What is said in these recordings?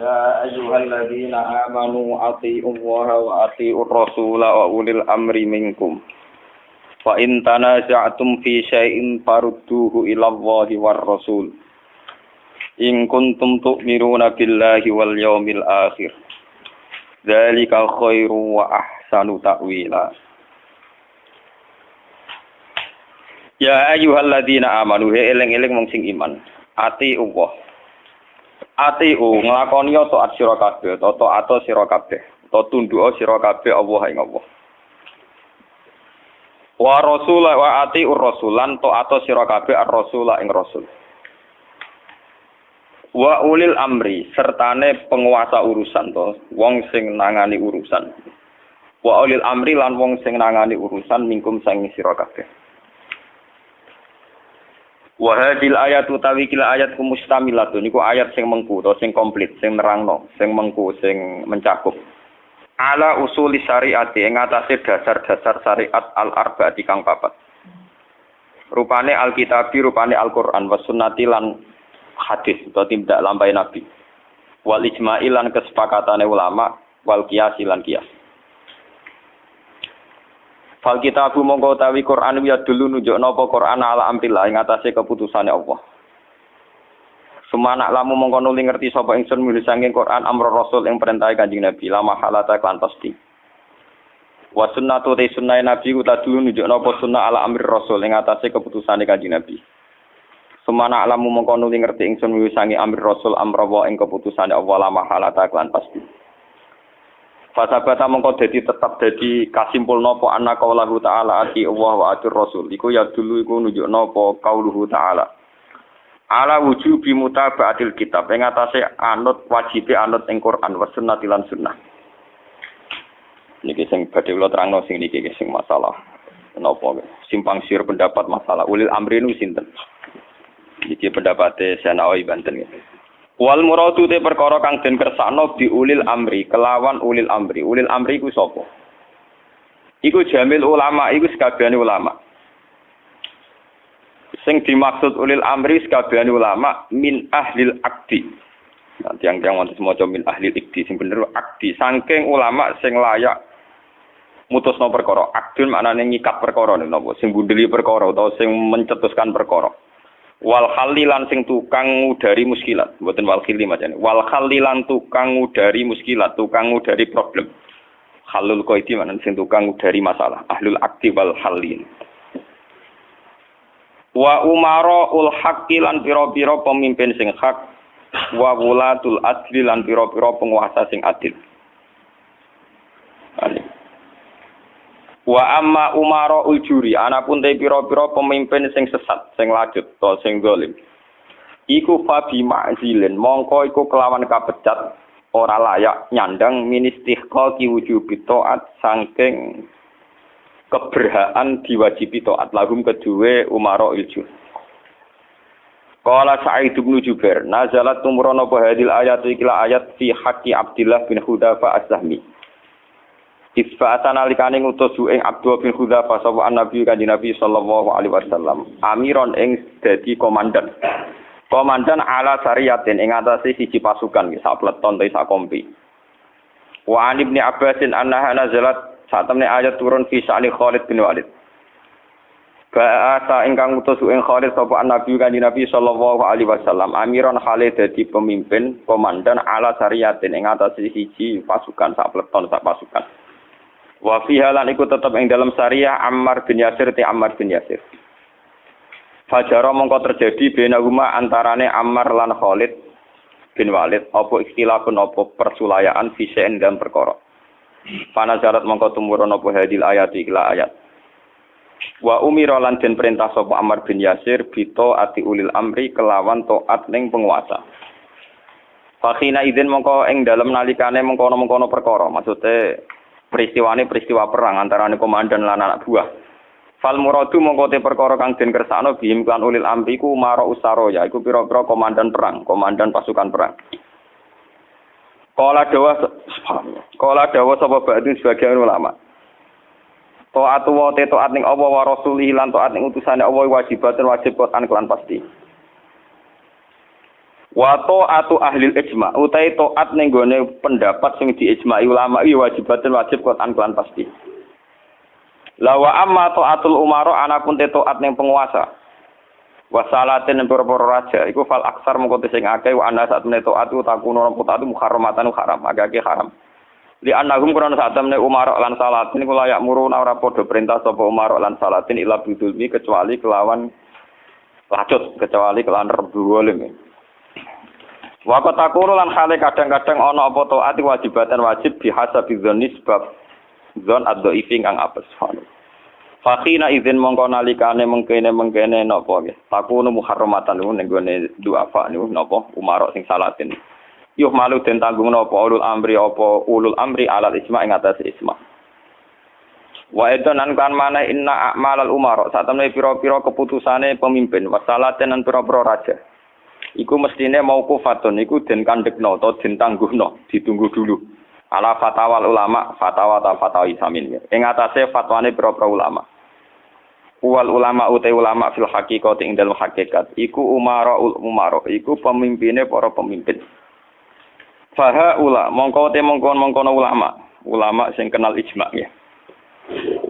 Ya ayyuhalladzina amanu athi'ullaha wa athi'ur rasula wa ulil amri minkum. Fa in tanaza'tum fi syai'in farudduhu ila Allahi war rasul. In kuntum tu'minuna billahi wal yawmil akhir. Dzalika khairu wa ahsanu ta'wila. Ya ayyuhalladzina amanu eling-eling wong sing iman. Athi'ullah. Atiu nglakoni taat sira kabeh, taat sira kabeh, tunduk sira kabeh Allah ing Allah. Wa rasul wa atiur rasulan taat sira kabeh ar-rasul ing rasul. Wa ulil amri sertane penguasa urusan to, wong sing nangani urusan. Wa ulil amri lan wong sing nangani urusan mingkum sang sira kabeh. Wa hadhil ayatu tawikil ayat mustamilatun niku ayat sing mengku to sing komplit sing nerangno sing mengku sing mencakup ala usuli syariati ing atase dasar-dasar syariat al-arba'ati kang papat rupane alkitabi rupane Al-Qur'an was sunnati lan hadis utawa tindak lampahe nabi wal ijma'i lan kesepakatane ulama wal qiyas lan qiyas. Fal kitabu mongko utawi Quran ya dulu nunjukna apa Quran ala amrillah ing atase keputusane Allah. Semana lamu mongko nuli ngerti sapa ingsun milih saking Quran amro rasul ing perintah Kanjeng Nabi la mahalata kan pasti. Wa sunnatu te sunnah Nabi uta dulu nunjukna apa sunnah ala amri rasul ing atase keputusane Kanjeng Nabi. Semana lamu mongko nuli ngerti ingsun milih saking amri rasul amro ing keputusane Allah la mahalata kan pasti. Fasabata mongko dadi tetap dadi kasimpul napa ana kaulahu ta'ala ati Allah wa atir rasul iku ya dulu iku nunjuk napa kauluhu ta'ala ala wujubi mutaba'atil kitab ing atase anut wajibe anut ing Quran wa sunnati lan sunnah niki sing badhe kula terangno sing niki sing masalah napa simpang siur pendapat masalah ulil amri nu sinten iki pendapate Sanawi Banten gitu. Wal muradu te perkara kang den kersakno bi ulil amri kelawan ulil amri. Ulil amri iku sapa? Iku jamil ulama, iku sakabehane ulama. Sing dimaksud ulil amri sakabehane ulama min ahlil akdi. Nanti yang wonten semoco min ahlil ikdi sing bener akdi. Saking ulama sing layak mutusno perkara. Akdun maknane ngikat perkara napa sing bundeli perkara utawa sing mencetuskan perkara. Wal khalilan sing tukang ngudari muskilat, mboten wal khili macane. Wal khalilan tukang ngudari muskilat, tukang ngudari problem. Halul qaidi maknane sing tukang ngudari masalah. Ahlul akti wal halin. Wa umara ul haqqi lan pira-pira pemimpin sing hak, wa wulatul adli lan pira-pira penguasa sing adil. Wa amma umara ujuri anapun te pira-pira pemimpin sing sesat sing lajut to sing zalim iku fabi ma'zilin mongko iku kelawan kapecat ora layak nyandang ministihqa ki wujubi taat saking keberhaan diwajibi taat lahum kedue umara ujur. Qala Sa'id bin Jubair nazalat tumrono apa hadil ayat ikila ayat fi haqqi Abdullah bin Hudzafa az-Zahmi. Isfa'atan alikane ngutus ing Abdullah bin Hudzafa sapa Nabi Kanjeng Nabi sallallahu alaihi wasallam amiron ing dadi komandan. Komandan ala sariyatin ing atase siji pasukan sak pleton ta sak kompi. Wa an Ibnu Abbasin annaha nazalat satemene ayat turun fi sa'ni Khalid bin Walid. Ba'asa ingkang ngutus ing Khalid sapa Nabi Kanjeng Nabi sallallahu alaihi wasallam amiron Khalid dadi pemimpin komandan ala sariyatin ing atase siji pasukan sak pleton sak pasukan. Wa fiha lan iku tetep ing dalam syariah Ammar bin Yasir ti Ammar bin Yasir. Fajara mongko terjadi benahuma antarane Ammar lan Khalid bin Walid apa ikhtilafun apa persulayaan fisen dan perkara. Panazarat mongko tumurun apa hadil ayat ikla ayat. Wa umira lan den perintah sapa Ammar bin Yasir bito ati ulil amri kelawan taat ning penguasa. Fakhina idzin mongko ing dalem nalikane mengkono-mengkono perkara maksude peristiwa perang antarané komandan lan anak buah. Fal muradu mongko te perkara kang den kersakno bihim kan ulil amri ku mara usara ya iku pira-pira komandan perang, komandan pasukan perang. Kala dawa sapa ba'du sebagian ulama. Taat wa taat ning Allah wa rasulih lan taat ning utusane Allah wajib Quran kelan pasti. Wa ta'atu ahli ijma utai taat ning gone pendapat sing diijma'i ulama iki wajibatun wajib Quran kelan pasti. Lawa amma ta'atul umara anapun taat ning penguasa. Wasalatin ning para raja iku fal aksar mengko sing akeh wa ana saat menawa taat takuno taat muharramatan haram agake haram. Li annahum kurang saat menawa umara lan salatin iku layak muruna ora padha perintah sapa umara lan salatin ila bidulmi kecuali kelawan lacut kecuali kelawan rebulim. Waqat takunu lan hale kadang-kadang ana apa taat wajibatan wajib bihasabi dzanni sebab dzon adzaifing kang apes. Fakhina idzin mongko nalikane mengkene napa nggih. Takunu muharramatan ning gone duafa niku napa umarok sing salatin. Yuh malu den tanggung napa ulul amri alal ijma ing atas ijma. Wa edan kan mana inna a'malal umarok satemene pira-pira keputusane pemimpin wasalaten lan pira-pira raja. Iku mestine mauqufatun iku den kandhekno utawa den tangguhno ditunggu dulu ala fatwa ulama fatwa ta fatwa isamin ing atase fatwane pira-pira ulama wal ulama utai ulama fil haqiqati ing dalem hakikat iku umaraul umara iku pemimpine para pemimpin faha ula mongko te mongkon ulama sing kenal ijma ya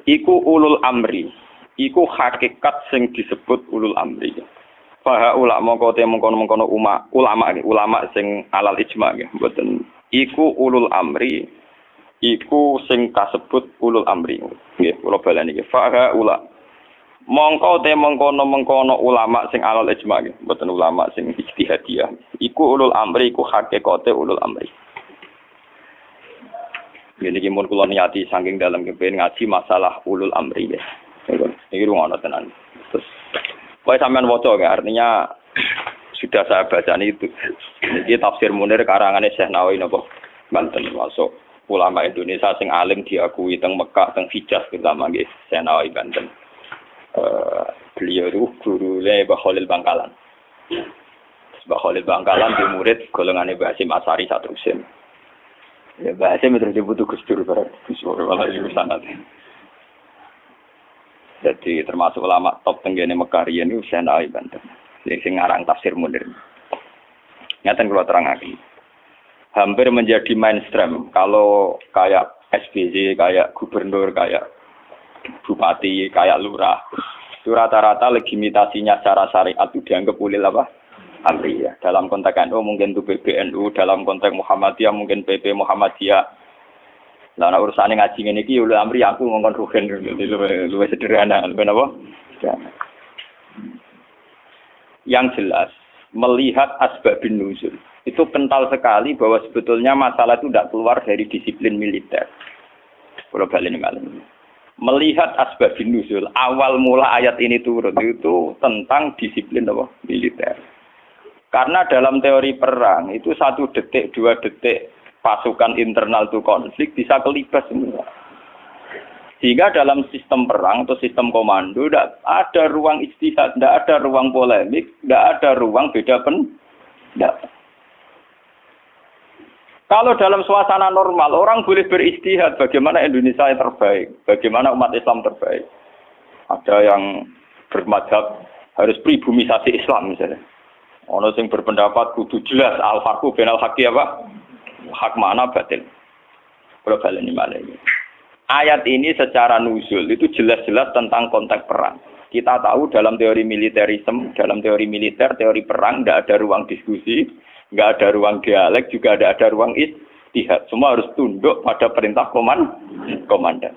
iku ulul amri iku hakikat sing disebut ulul amri. Faha ulama mongko te mongkon ulama sing alal ijma nggih mboten iku ulul amri iku sing kasebut ulul amri nggih kula baleni nggih faha ula mongko te mongkono ulama sing alal ijma nggih mboten ulama sing ijtihadiyah iku ulul amri iku hakikate ulul amri. Niki mun kula niati saking dalam kepen ngaji masalah ulul amri ya. Iki rungono tenan. Terus pokoke sampean waca ya, artinya sudah saya baca itu. Ini tafsir Munir karangane Syekh Nawawi napa Banten masuk ulama Indonesia sing alim diakui teng Mekah teng Hijaz terutama nggih Syekh Nawawi Banten. Beliau itu gurune Mbah Khalil Bangkalan. Mbah Khalil Bangkalan di murid golongane Mbah Hasyim Asari Satrusin. Ya Mbah Hasyim terus dibutuh Gus Dur bareng Gus Dur malah iku sanad. Jadi termasuk ulama top tenggene Mekah riyen niku Syekh Nawawi Banten. Sing ngarang tafsir Munir. Ngaten kula terangaken. Hampir menjadi mainstream kalau kayak SBY, kayak gubernur, kayak bupati, kayak lurah. Itu rata-rata legitimasinya secara syariat itu dianggap ulil apa? Amri ya. Dalam konteks NU mungkin itu PBNU, dalam konteks Muhammadiyah mungkin PP Muhammadiyah. Lah ana urusane ngaji ngene iki ulil amri aku ngongkon rugen luwih sederhana, luwih apa? Yang jelas melihat asbabun nuzul itu kental sekali bahwa sebetulnya masalah itu tidak keluar dari disiplin militer. Kalau balik ini melihat asbabun nuzul awal mula ayat ini turun itu tentang disiplin apa? Militer. Karena dalam teori perang itu 1 detik 2 detik pasukan internal itu konflik bisa kelibas semua. Sehingga dalam sistem perang atau sistem komando tidak ada ruang ijtihad, tidak ada ruang polemik, tidak ada ruang beda pendapat. Kalau dalam suasana normal orang boleh beristihad bagaimana Indonesia yang terbaik, bagaimana umat Islam terbaik. Ada yang bermadhab harus pribumisasi Islam misalnya. Ono sing berpendapat kudu jelas al-farqu bainal haqqi apa? Hak mana batil. Kalau baleni malih. Ayat ini secara nuzul itu jelas-jelas tentang konteks perang. Kita tahu dalam teori militerisme, dalam teori militer, teori perang tidak ada ruang diskusi, nggak ada ruang dialek, juga tidak ada ruang ijtihad. Semua harus tunduk pada perintah komandan.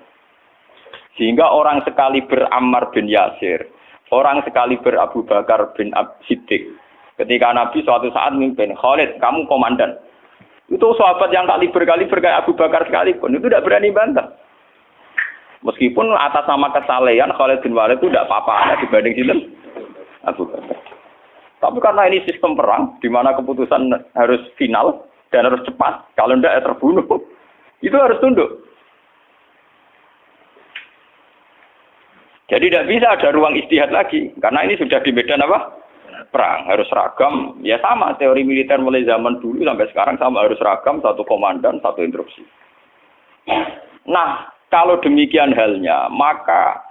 Sehingga orang sekali Ammar bin Yasir, orang sekali Abu Bakar bin Siddiq. Ketika Nabi suatu saat memimpin, Khalid, kamu komandan. Itu sahabat yang kaliber kayak Abu Bakar sekalipun, itu tidak berani bantah. Meskipun atas nama kesalehan Khalid bin Walid itu tidak apa-apa dibanding sinten Abu Bakar. Tapi karena ini sistem perang, di mana keputusan harus final dan harus cepat, kalau tidak ya terbunuh, itu harus tunduk. Jadi tidak bisa ada ruang ijtihad lagi, karena ini sudah di medan apa? Perang, harus seragam. Ya sama, teori militer mulai zaman dulu sampai sekarang sama, harus seragam, satu komandan, satu instruksi. Nah, kalau demikian halnya, maka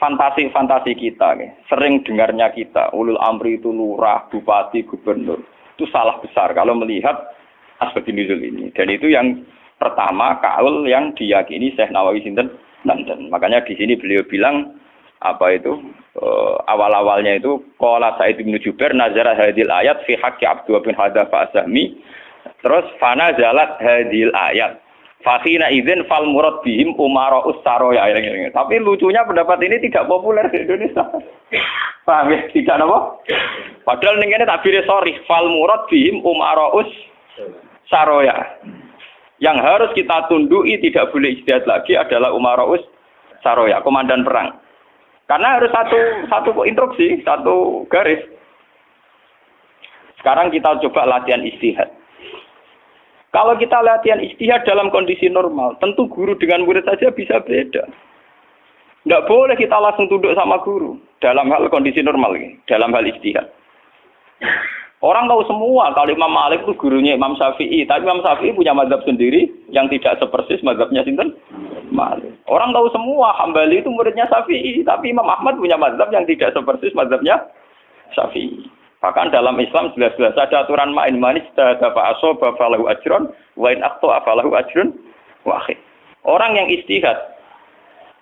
fantasi-fantasi kita, sering dengarnya kita, ulul amri itu lurah, bupati, gubernur. Itu salah besar kalau melihat asbabun nuzul ini. Dan itu yang pertama kaul yang diyakini Syekh Nawawi sinten London. Makanya di sini beliau bilang apa itu awal-awalnya itu qala Sa'id bin Jubair nazara hadil ayat fi haqqi Abdullah bin Hadza Asami. Terus fana zalat hadil ayat. Fakhina idzin fal murad bihim umara ussaroya. Tapi lucunya pendapat ini tidak populer di Indonesia. Paham ya? Tidak apa? Padahal ning kene takbire sorry fal murad bihim umara ussaroya. Yang harus kita tunduki tidak boleh ijtihad lagi adalah umara ussaroya, komandan perang. Karena harus satu instruksi, satu garis. Sekarang kita coba latihan ijtihad. Kalau kita latihan ijtihad dalam kondisi normal, tentu guru dengan murid saja bisa beda. Tidak boleh kita langsung tunduk sama guru dalam hal kondisi normal ini, dalam hal ijtihad. Orang tahu semua kalau Imam Malik itu gurunya Imam Syafi'i, tapi Imam Syafi'i punya mazhab sendiri yang tidak sepersis mazhabnya sinten Malik. Orang tahu semua Hambali itu muridnya Syafi'i, tapi Imam Ahmad punya mazhab yang tidak sepersis mazhabnya Syafi'i. Bahkan dalam Islam jelas-jelas ada aturan main manis dafa asoba falahu ajrun wa in akhta falahu ajrun wahid. Orang yang ijtihad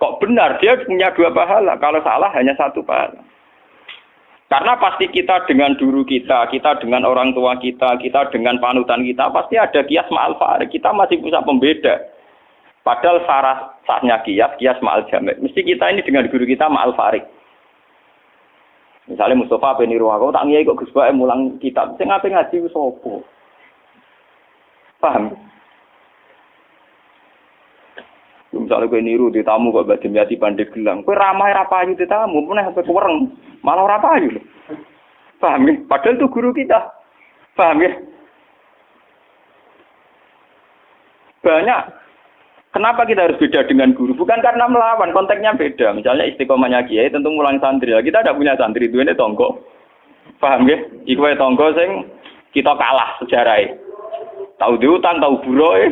kok benar dia punya 2 pahala, kalau salah hanya 1 pahala. Karena pasti kita dengan guru kita dengan orang tua kita dengan panutan kita pasti ada kias ma'al farik. Kita masih bisa pembeda. Padahal sahnya kias ma'al jamek. Mesti kita ini dengan guru kita ma'al farik. Misalnya Mustafa ben niru aku tak ngiyai kok Gus Bae mulang kitab sing ape ngaji ku sapa. Paham? Misalnya kowe niru di tamu kok badhe nyati pandhe gelang. Kowe ramah ra payu di tamu, meneh sampe kuwereng, malah ora payu. Paham ya? Padahal itu guru kita. Paham ya? Banyak. Kenapa kita harus beda dengan guru? Bukan karena melawan, konteksnya beda. Misalnya istiqomahnya kiai tentu mulang santri. Kita tidak punya santri, itu ini tonggo. Paham ya? Iku tonggo sing kita kalah sejarahnya. Tahu diutang, tahu buruh.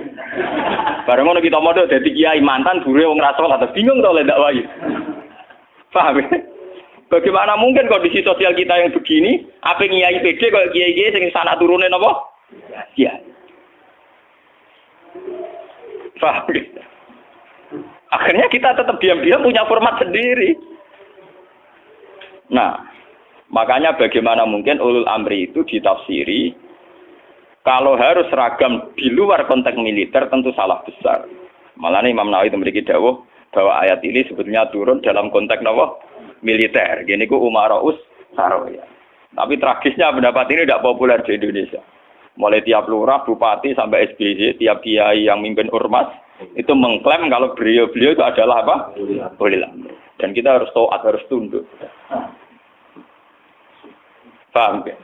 Bareng ngono kita modal dadi kiai mantan buruh wong ra salat. Bingung to lek ndak wae. Paham ya? Bagaimana mungkin kondisi sosial kita yang begini, apa kiai PD kok kiai-kiai sing sana turune napa? Kiai. Paham gitu. Akhirnya kita tetap diam-diam punya format sendiri. Nah, makanya bagaimana mungkin ulul amri itu ditafsiri kalau harus seragam di luar konteks militer tentu salah besar. Malah Imam Nawawi memiliki dawuh bahwa ayat ini sebetulnya turun dalam konteks militer. Gini ku umaraus saroya. Tapi tragisnya pendapat ini tidak populer di Indonesia. Mulai tiap lurah, bupati sampai SBY, tiap kiai yang mimpin ormas itu mengklaim kalau beliau itu adalah apa? Ulil amri. Dan kita harus taat, harus tunduk. Paham ya?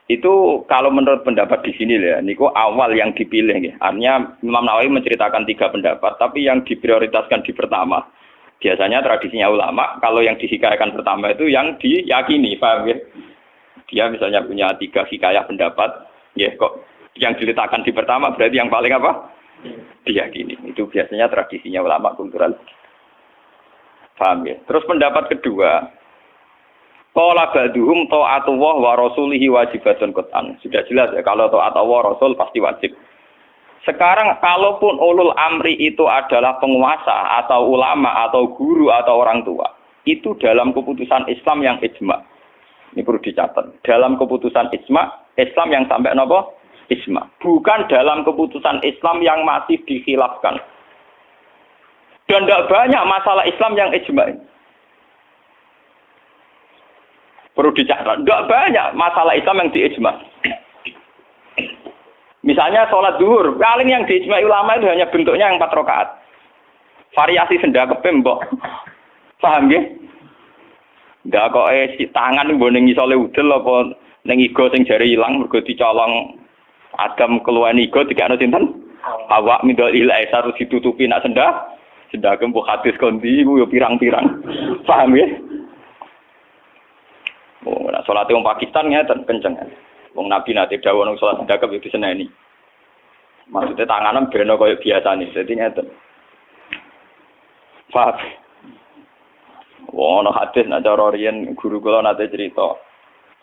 Itu kalau menurut pendapat di sini ya, niku awal yang dipilih ya. Artinya Imam Nawawi menceritakan 3 pendapat, tapi yang diprioritaskan di pertama. Biasanya tradisinya ulama, kalau yang dihikayahkan pertama itu yang diyakini, paham ya? Dia misalnya punya 3 hikayah pendapat, ya kok yang diletakkan di pertama berarti yang paling apa? Diyakini. Itu biasanya tradisinya ulama kultural. Paham ya? Terus pendapat kedua, qala ba'duhum ta'atullah wa rasulihi wajibatun qat'an. Sudah jelas ya, kalau taat Allah Rasul pasti wajib. Sekarang kalaupun ulul amri itu adalah penguasa atau ulama atau guru atau orang tua, itu dalam keputusan Islam yang ijma'. Ini perlu dicatat. Dalam keputusan Islam yang sampai nopo? Ijma. Bukan dalam keputusan Islam yang masih dikhilafkan. Dan tidak banyak masalah Islam yang ijma. Perlu dicatat. Tidak banyak masalah Islam yang diijma. Misalnya sholat zuhur. Paling yang diijma ulama itu hanya bentuknya yang 4 rakaat. Variasi sendal kepembok. Paham ya? Ndak kok si tangan mbone ngisole udel apa ning iga sing jare ilang mergo dicolong Adam keluar iga dikene sinten? Awak mindol ilahi harus ditutupi nak sendah. Sendah kempo hadis kondi iku yo pirang-pirang. Paham ya? Oh, nek salate wong Pakistan ngeten kenceng. Wong Nabi nate dawuh nang salat sendah kok diseneni. Maksudnya tanganan beno koyo biasane. Dadi ngeten. Paham? Wono hadis nak cara riyen guru kula nate cerita.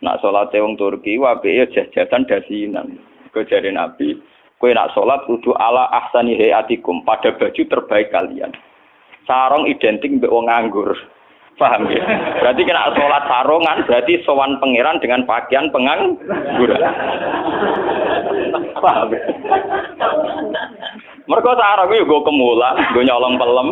Nak salat wong Turki wae jajasan dasinan. Kejare Nabi, kowe nak salat kudu ala ahsani hayatikum, pada baju terbaik kalian. Sarung identik mbek wong nganggur. Paham ya? Berarti kena salat sarungan berarti sowan pangeran dengan pakaian pengangguran. Paham ya? Mergo sarung yo go kemulan, go nyolong pelem.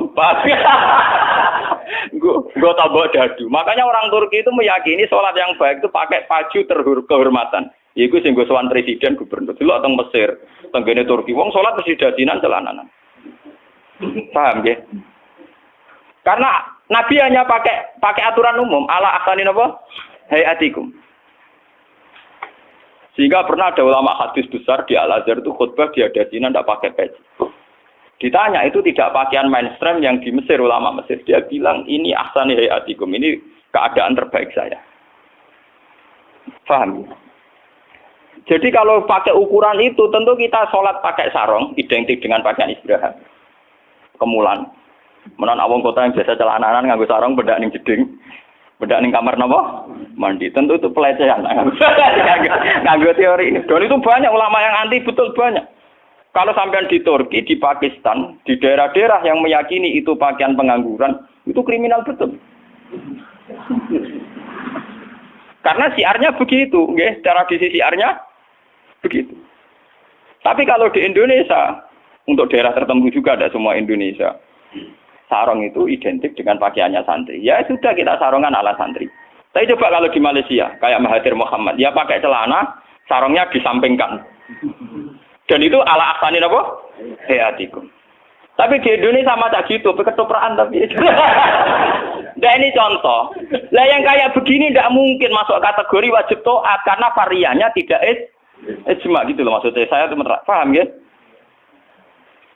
Go tambah dadu. Makanya orang Turki itu meyakini salat yang baik itu pakai baju kehormatan. Iku sing go sowan presiden gubernur. Dulu teng Mesir, tenggene Turki wong salat mesti dadinan celananan. Paham ya? Karena Nabi hanya pakai aturan umum ala ahsani napa hayatikum. Sehingga pernah ada ulama hadis besar di Al-Azhar itu khutbah dia dasinan tidak pakai peci. Ditanya itu tidak pakaian mainstream yang di Mesir, ulama Mesir. Dia bilang ini ahsani hayatikum, ini keadaan terbaik saya. Paham? Jadi kalau pakai ukuran itu tentu kita sholat pakai sarung identik dengan pakaian istirahat. Kemulan. Menan awang kota yang biasa celananan nganggo sarung bedak ning jeding. Bedak ning kamar napa? Mandi. Tentu itu pelecehan. Nganggo teori ini. Dan itu banyak ulama yang anti, betul banyak. Kalau sampean di Turki, di Pakistan, di daerah-daerah yang meyakini itu pakaian pengangguran, itu kriminal betul. Karena siarnya begitu, nggih, tradisi siarnya begitu. Tapi kalau di Indonesia, untuk daerah tertentu juga ada semua Indonesia. Sarung itu identik dengan pakaiannya santri. Ya sudah kita sarungan ala santri. Tapi coba kalau di Malaysia, kayak Mahathir Mohamad, dia pakai celana, sarungnya disampingkan. Dan itu ala ahsani apa? Hayatikum. Tapi di Indonesia sama tak gitu, ketoprak tapi. Nah ini contoh. Lah yang kayak begini tidak mungkin masuk kategori wajib taat karena variannya tidak ijma gitu loh maksudnya. Saya tuh paham ya?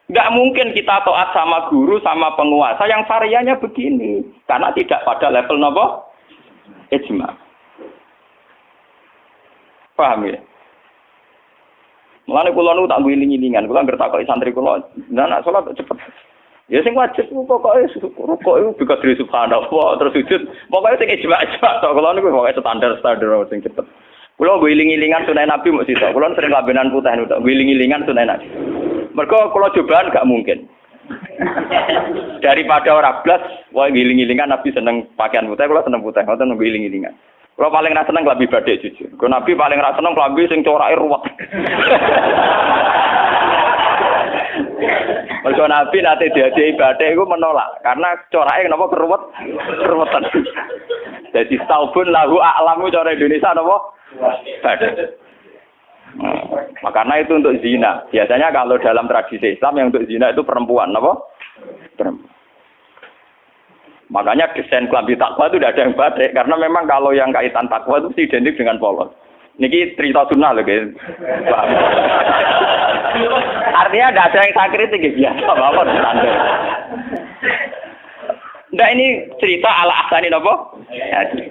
Nggak mungkin kita taat sama guru, sama penguasa yang variannya begini. Karena tidak pada level apa? Ijma. Paham ya? Mulane kula nu tak ngiling-ngilingan, kula ngerti kok santri kula, nak salat cepet. Ya sing wajib pokoke rukuk iku bikadri subhanallah terus sujud. Pokoke sing ijma-ijma tok kula niku pokoke standar-standar sing cepet. Kula ngiling-ngilingan sunah Nabi mesti tok. Kula sering lambenan putih niku tok, ngiling-ngilingan sunah Nabi. Mergo kula cobaan gak mungkin. Daripada ora blas, wae ngiling-ngilingan Nabi seneng pakaian putih, kula seneng putih, ngoten ngiling-ngilingan. Kula paling ra seneng klambi batik jujur. Kula Nabi paling ra seneng klambi sing corake ruwet. Mergo Nabi nate diadei batik iku menolak karena corake napa keruwetan. Jadi taubun lahu a'lamu cara Indonesia napa? Batik. Makanya itu untuk zina. Biasanya kalau dalam tradisi Islam yang untuk zina itu perempuan, apa? Perempuan. Makanya desain klambi takwa itu tidak ada yang batik karena memang kalau yang kaitan takwa itu identik dengan polos. Niki cerita sunnah loh guys. Artinya tidak ada yang saya kritik biasa apa standar. Nah ini cerita ala asani apa? Hati.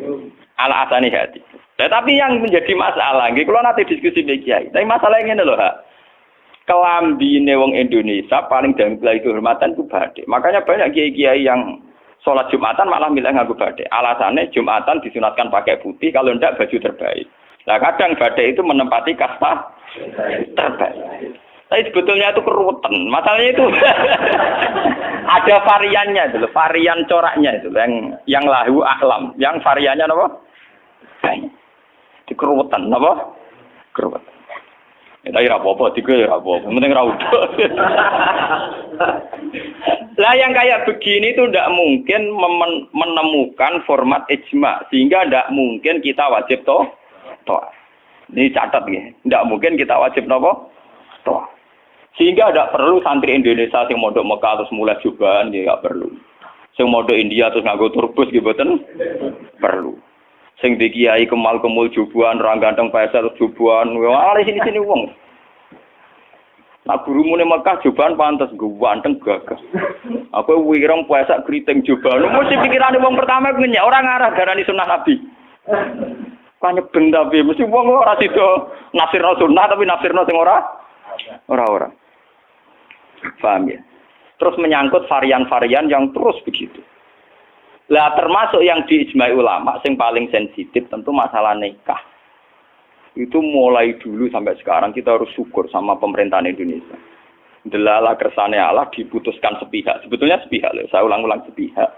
Ala asani hati. Tetapi yang menjadi masalah, kalau nanti diskusi kiai. Tapi masalahnya ini loh, kelambine wong Indonesia paling dalam kehormatan itu batik. Makanya banyak kiai-kiai yang sholat Jumatan malah milih nganggo batik. Alasannya Jumatan disunatkan pakai putih, kalau tidak baju terbaik. Nah kadang batik itu menempati kasta terbaik. Tapi sebetulnya itu keruwetan. Masalahnya itu ada variannya itu, varian coraknya itu, yang lahu aklam, yang variannya apa? Banyak. Dikeruwetan, apa? Keruwetan. Tapi apa-apa, tiga apa-apa. Penting raudo. Lah yang kayak begini itu tidak mungkin menemukan format ijma. Sehingga tidak mungkin kita wajib toh. Ini catat ya. Tidak mungkin kita wajib toh. Sehingga tidak perlu santri Indonesia yang mondok Mekah terus mulai jubahan, ya tidak perlu. Yang mondok India terus nganggo turbus gitu, perlu. Sing di kiai kemal-kemul jubuan, orang ganteng pesel jubuan, wah sini wong. Nah gurumu ning Mekah jubuan pantes ganteng gagah. Aku wireng puasa kriting jubuan. Mesti pikirane wong pertama ngenyek ora ngarah darani sunah Nabi. Kanyebeng tapi mesti wong ora sida nafsirno sunah tapi nafsirno sing ora. Paham ya? Terus menyangkut varian-varian yang terus begitu. Lah termasuk yang diijmai ulama sing paling sensitif tentu masalah nikah. Itu mulai dulu sampai sekarang kita harus syukur sama pemerintahan Indonesia. Delala kersane Allah diputuskan sepihak. Sebetulnya sepihak loh, saya ulang-ulang sepihak.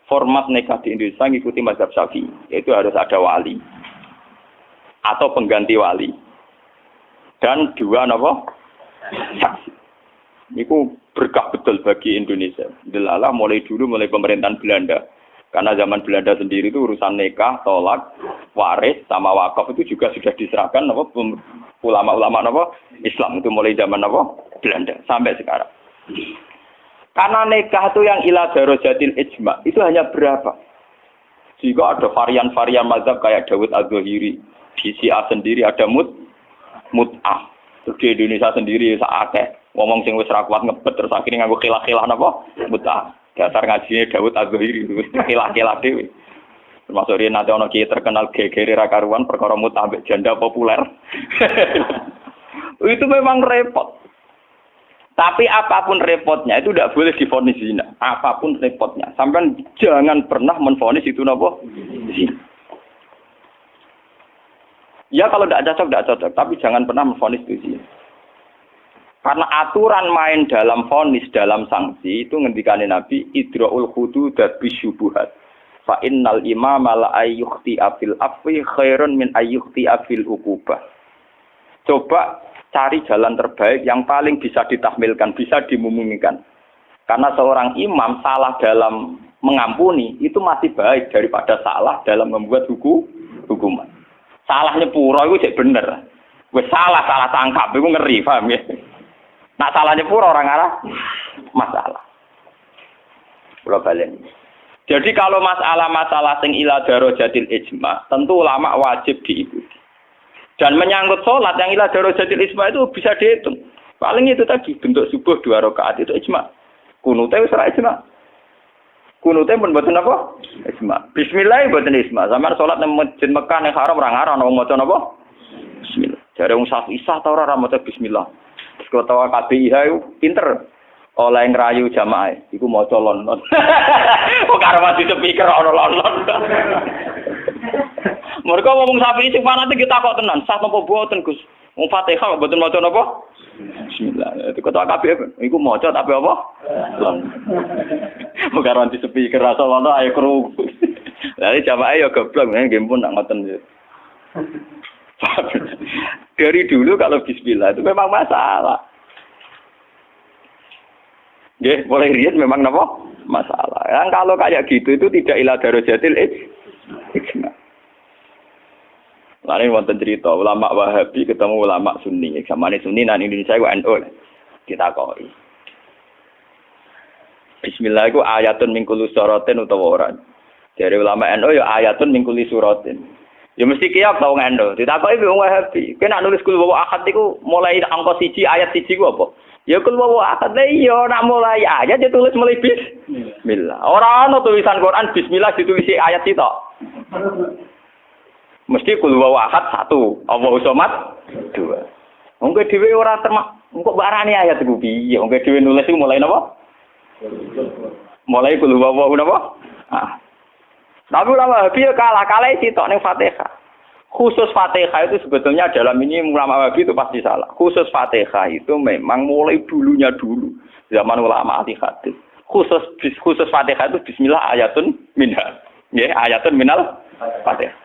Format nikah di Indonesia ngikuti mazhab Syafi'i, yaitu harus ada wali atau pengganti wali. Dan dua napa? Saksi. Niku berkah betul bagi Indonesia. Delala mulai pemerintahan Belanda. Karena zaman Belanda sendiri itu urusan nikah, tolak, waris, sama wakaf itu juga sudah diserahkan ulama-ulama Islam itu mulai zaman Belanda sampai sekarang. Karena nikah itu yang ila darajatil ijma itu hanya berapa? Jika ada varian-varian mazhab kayak Dawud Az-Zahiri, di Syiah sendiri ada mut'ah. Terus di Indonesia sendiri sakake ngomong sing wis ra kuat ngebet terus akhirnya nganggo khilah-khilah mut'ah. Dasar ngajine Dawud Az-Zahiri khilah-khilah dhewe. Termasuk riyen nate ana kiai terkenal gegere ra karuan perkara mut'ah mbek janda populer. Itu memang repot. Tapi apapun repotnya itu tidak boleh divonis zina. Apapun repotnya, sampean jangan pernah menvonis itu napa zina. Ya kalau tidak cocok, tapi jangan pernah menvonis itu zina. Karena aturan main dalam vonis, dalam sanksi itu ngendikane Nabi idraul hududat bisyubuhat. Fa innal imama la ayyukhti afil afwi khairun min ayyukhti afil uqubah. Coba cari jalan terbaik yang paling bisa ditahmilkan, bisa dimumingkan. Karena seorang imam salah dalam mengampuni itu masih baik daripada salah dalam membuat hukuman. Salahnya pura itu cek bener. Wes salah tangkap itu ngeri, paham ya? Nak salahnya pura orang arah masalah. Pulau balen. Jadi kalau masalah-masalah sing ila darajatil ijma, tentu ulama wajib diikuti. Dan menyangkut sholat yang ila darajatil ijma itu bisa dihitung. Paling itu tadi bentuk subuh 2 rakaat itu ijma. Kunute wis ora ijma. Kunute pun mboten apa? Ijma. Bismillah mboten ijma. Sampeyan sholat nang Masjid Mekah ning haram ora ngarang wong maca napa? Bismillah. Jare wong Syafi'i ta ora maca bismillah. Ketua KBIH itu pinter oleh ngerayu jamaah, iku maca London. Kok karo mati speaker ana London. Mereka ngomong sapi sing fanatik kita kok tenan, sah napa boten Gus? Wong Fatihah mboten maca napa? Bismillah. Itu ketua KBIH iku maca tapi apa? London. Kok karo mati speaker rasa London ayo kru. Lah jamaah ya goblok nggih pun nak ngoten. Dari dulu kalau bismillah itu memang masalah. Nggih, mulai riyen memang napa? Masalah. Yang kalau kayak gitu itu tidak ila darajatil ijma. Lain wonten cerita ulama Wahabi ketemu ulama Sunni. Zamane Sunni nang Indonesia iku NU. Ditakoki. Bismillah iku ayatun min kulli suratin utawa ora? Dari ulama NU ya ayatun min kulli suratin. Ya mesti kiyak tau ngendo. Ditakoki wong Wahabi. Kowe nak nulis kul wa ahad iku mulai angka 1 ayat 1 ku apa? Ya kul wa ahad le iya nak mulai ayat ditulis mulai bismillah. Ora ana tulisan Quran bismillah ditulis ayat itu. Mesti kul wa ahad 1, Allahu somad 2. Wong kowe dhewe ora termak engko barane ayat iku piye? Wong kowe dhewe nulis iku mulai napa? Mulai kul wa napa? Tapi ulama Wahabi kalah sitok ning Fatihah. Khusus Fatihah itu sebetulnya dalam ini ulama Wahabi itu pasti salah. Khusus Fatihah itu memang mulai dulunya dulu zaman ulama ahli hadis. Khusus Fatihah itu bismillah ayatun minha. Ya, ayatun minal Fatihah.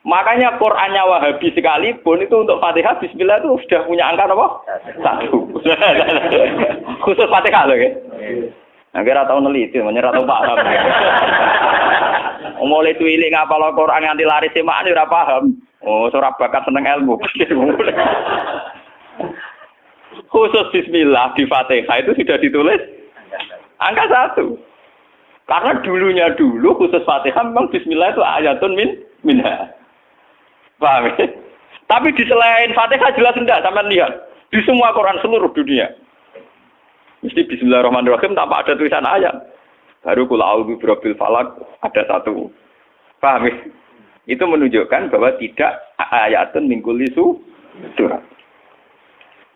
Makanya Qur'annya Wahabi sekalipun itu untuk Fatihah bismillah itu sudah punya angka apa? 1. Khusus Fatihah loh ya. Akhirnya tahu neliti, menyerah tahu paham. Mulai tuilik ngapal Al-Quran nganti laris semaan ora paham. Oh, ora bakat seneng ilmu. Khusus bismillah di Fatihah itu sudah ditulis angka 1. Karena dulunya dulu khusus Fatihah memang bismillah itu ayatun minha. Paham ya? Tapi di selain Fatihah jelas enggak sampean lihat. Di semua Quran seluruh dunia. Mesti bismillahirrahmanirrahim tanpa ada tulisan ayat. Baru kul a'udzu birabbil falaq ada 1. Paham ya? Itu menunjukkan bahwa tidak ayatun min kulli surah.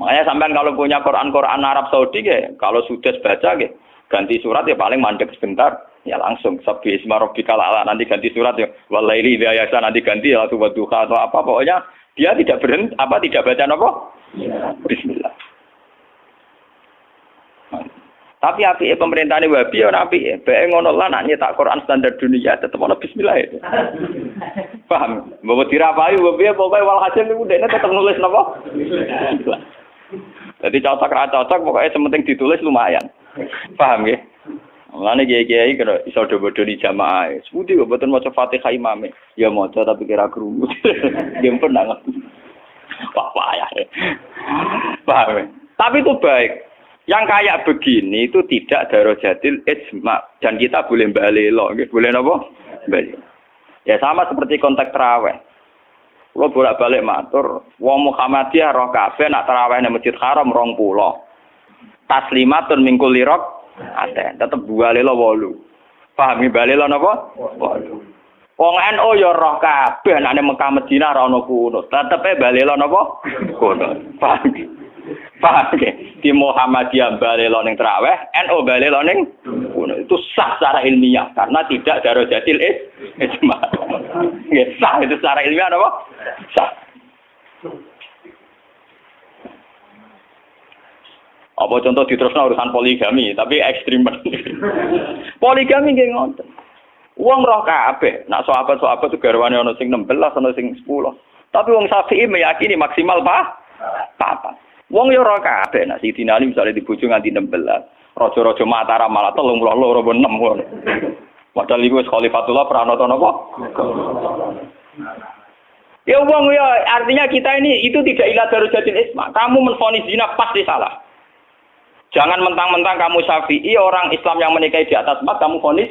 Makanya sampean kalau punya Quran Arab Saudi ya, kalau sudah baca ya, Ganti surat ya paling mandek sebentar, ya langsung sabbi isma rabbikal a'la, nanti ganti surat ya walaili idza yasa, nanti ganti ya wadduha atau apa, pokoknya dia tidak berhenti tidak baca apa? Bismillah. Tapi api pemerintahnya Wahabi ya api, bae ngono lah nak nyetak Quran standar dunia tetep ono bismillah itu. Paham? Bawa dirapahi Wahabi pokoke walhasil niku dekne tetep nulis napa? Bismillah. Jadi cocok ra cocok pokoknya sementing ditulis lumayan. Paham nggih? Mulane kiai-kiai kira iso do-bodo di jamaah. Sepundi kok mboten maca Fatihah imame. Ya maca tapi kira krungu. Gempet nang. Wah, payah. Paham? Tapi itu baik. Yang kayak begini itu tidak darajatil ijma dan kita boleh balelo, boleh napa? Balelo. Ya sama seperti konteks tarawih. Kalau bolak-balik matur, wong Muhammadiyah roh kabeh nak tarawih nang Masjid Haram 20. Taslimatun min kulli rakaat, tetep balelo 8. Pahami balelo napa? 8. Wong NU ya roh kabeh nek Mekah Madinah ra ono kunut, tetepe balelo napa? Kunut. Paham? Paham ya? Di Muhammadiyah balelo ning tarawih, NU balelo ning itu sah secara ilmiah karena tidak darajatil ijma. Ya sah itu secara ilmiah apa? Sah. Apa contoh diterusna urusan poligami, tapi ekstrim. Poligami nggih ngoten. Wong roh kabeh, nak sahabat-sahabat itu garwane ana sing 16, ana sing 10. Tapi wong Syafi'i meyakini maksimal papat. Wong yo ora kabeh, nek Sidina Ali misale dibojo nganti 16. Raja-raja Mataram malah 32 apa 6 ngono. Padahal iku wis Khalifatullah pranata napa? Ya wong ya artinya kita ini itu tidak ila darajatil isma. Kamu menvonis zina pasti salah. Jangan mentang-mentang kamu Syafi'i, orang Islam yang menikahi di atas 4 kamu vonis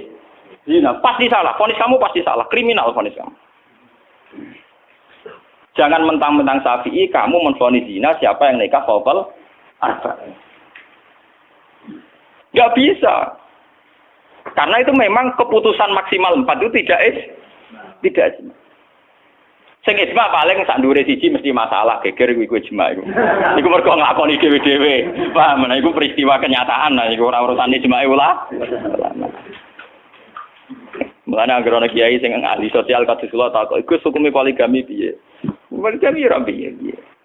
zina, pasti salah. Vonis kamu pasti salah, kriminal vonis kamu. Jangan mentang-mentang Syafi'i kamu menvonis zina siapa yang nikah fawqal arba. Enggak bisa. Karena itu memang keputusan maksimal 4 itu tidak. Sing ijma paling sak ndure siji mesti masalah geger iku ijma iku. Iku mergo nglakoni dhewe-dhewe. Paham, nah iku peristiwa kenyataan, nah iku ora urusan ijma ulama. Mulane anggere ana kiai sing ahli sosial kados kula takok iku hukume poligami piye? Poligami ora piye.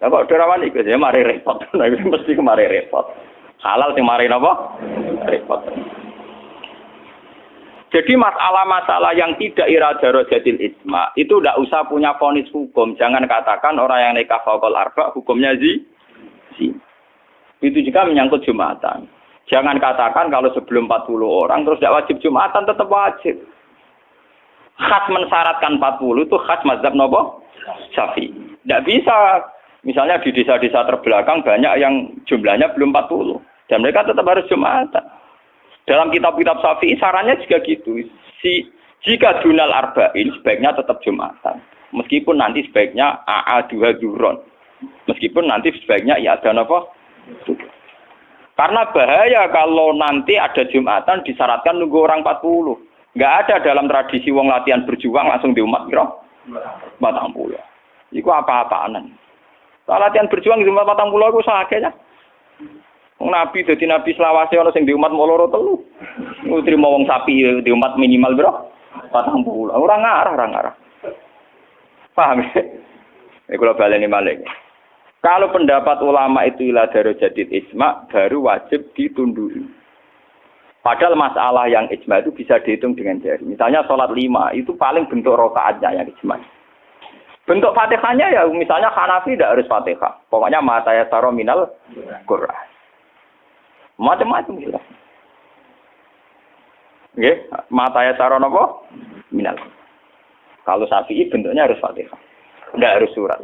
Lah kok derawan iku ya mari repot. Nah iku mesti kemari repot. Halal sing mari napa? Repot. Jadi masalah-masalah yang tidak darajatil ijma itu tidak usah punya vonis hukum. Jangan katakan orang yang nikah fawqal arba hukumnya zina. Itu juga menyangkut Jumatan. Jangan katakan kalau sebelum 40 orang terus tidak wajib Jumatan, tetap wajib. Khas mensyaratkan 40 itu khas mazhab nopo? Syafi'i. Tidak bisa. Misalnya di desa-desa terbelakang banyak yang jumlahnya belum 40 dan mereka tetap harus Jumatan. Dalam kitab-kitab Syafi'i sarannya juga gitu. Jika dunal arba'in sebaiknya tetap Jumatan. Meskipun nanti sebaiknya AA2 duron. Meskipun nanti sebaiknya ya ada apa? Karena bahaya kalau nanti ada Jumatan disyaratkan nunggu orang 40. Enggak ada dalam tradisi wong latihan berjuang langsung di umat kira 40. Iku apa-apaanan. Latihan berjuang di umat 40 iku sakene. Nabi dadi nabi selawase ana sing di umat loro telu. Utrimo wong sapi di umat minimal bro 40. Ora ngarah. Paham ya? Iki kula baleni malih. Kalau pendapat ulama itu ila darajatil ijma baru wajib ditundui. Padahal masalah yang ijma itu bisa dihitung dengan jari. Misalnya sholat 5 itu paling bentuk rakaatnya yang ijma. Bentuk Fatihahnya ya misalnya Hanafi tidak harus Fatihah. Pokoknya mata ya saro minal Qur'an. Macam-macam jelas. Nggih, mata ya saron apa? Minal. Kalau Syafi'i bentuknya harus Fatihah. Enggak harus surat.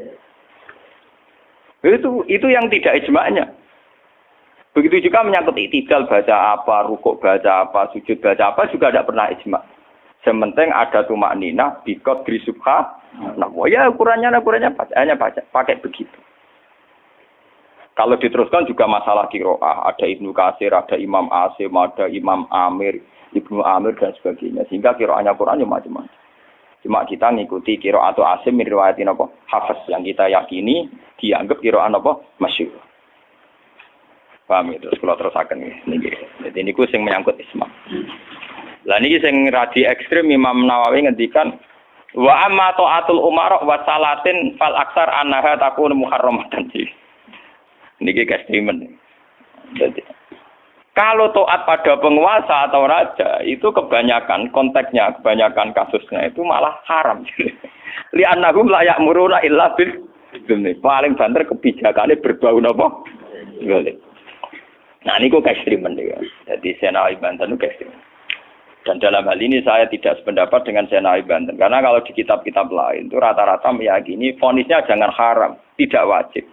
Itu yang tidak ijma'nya. Begitu juga menyangkut i'tidal baca apa, rukuk baca apa, sujud baca apa juga tidak pernah ijma'. Sementing ada tumakninah bikot grisubha. Nah, ya ukurannya bacaannya pakai begitu. Kalau diteruskan juga masalah qiraah, ada Ibnu Katsir, ada Imam Asim, ada Imam Amir, Ibnu Amir dan sebagainya. Sehingga qiraahnya Quran ya macam-macam. Cuma kita ngikuti qiraah atau Asim min riwayatin apa? Hafiz yang kita yakini dianggap qiraah apa? Masyhur. Paham itu, kalau terusaken niki. Jadi niku sing menyangkut isma. Lah niki sing radi ekstrem Imam Nawawi ngendikan wa amma ta'atul umara wa salatin fal aksar annaha takun muharramatan. Niki ekstremen. Jadi kalau taat pada penguasa atau raja itu kebanyakan konteksnya, kebanyakan kasusnya itu malah haram. Li annahum la ya'muruna illa bil paling banter kebijakannya berbau napa? Golek. Nah, ini kok ekstremen ya. Jadi Senawi Banten itu ekstremen. Dan dalam hal ini saya tidak sependapat dengan Senawi Banten. Karena kalau di kitab-kitab lain itu rata-rata meyakini vonisnya jangan haram, tidak wajib.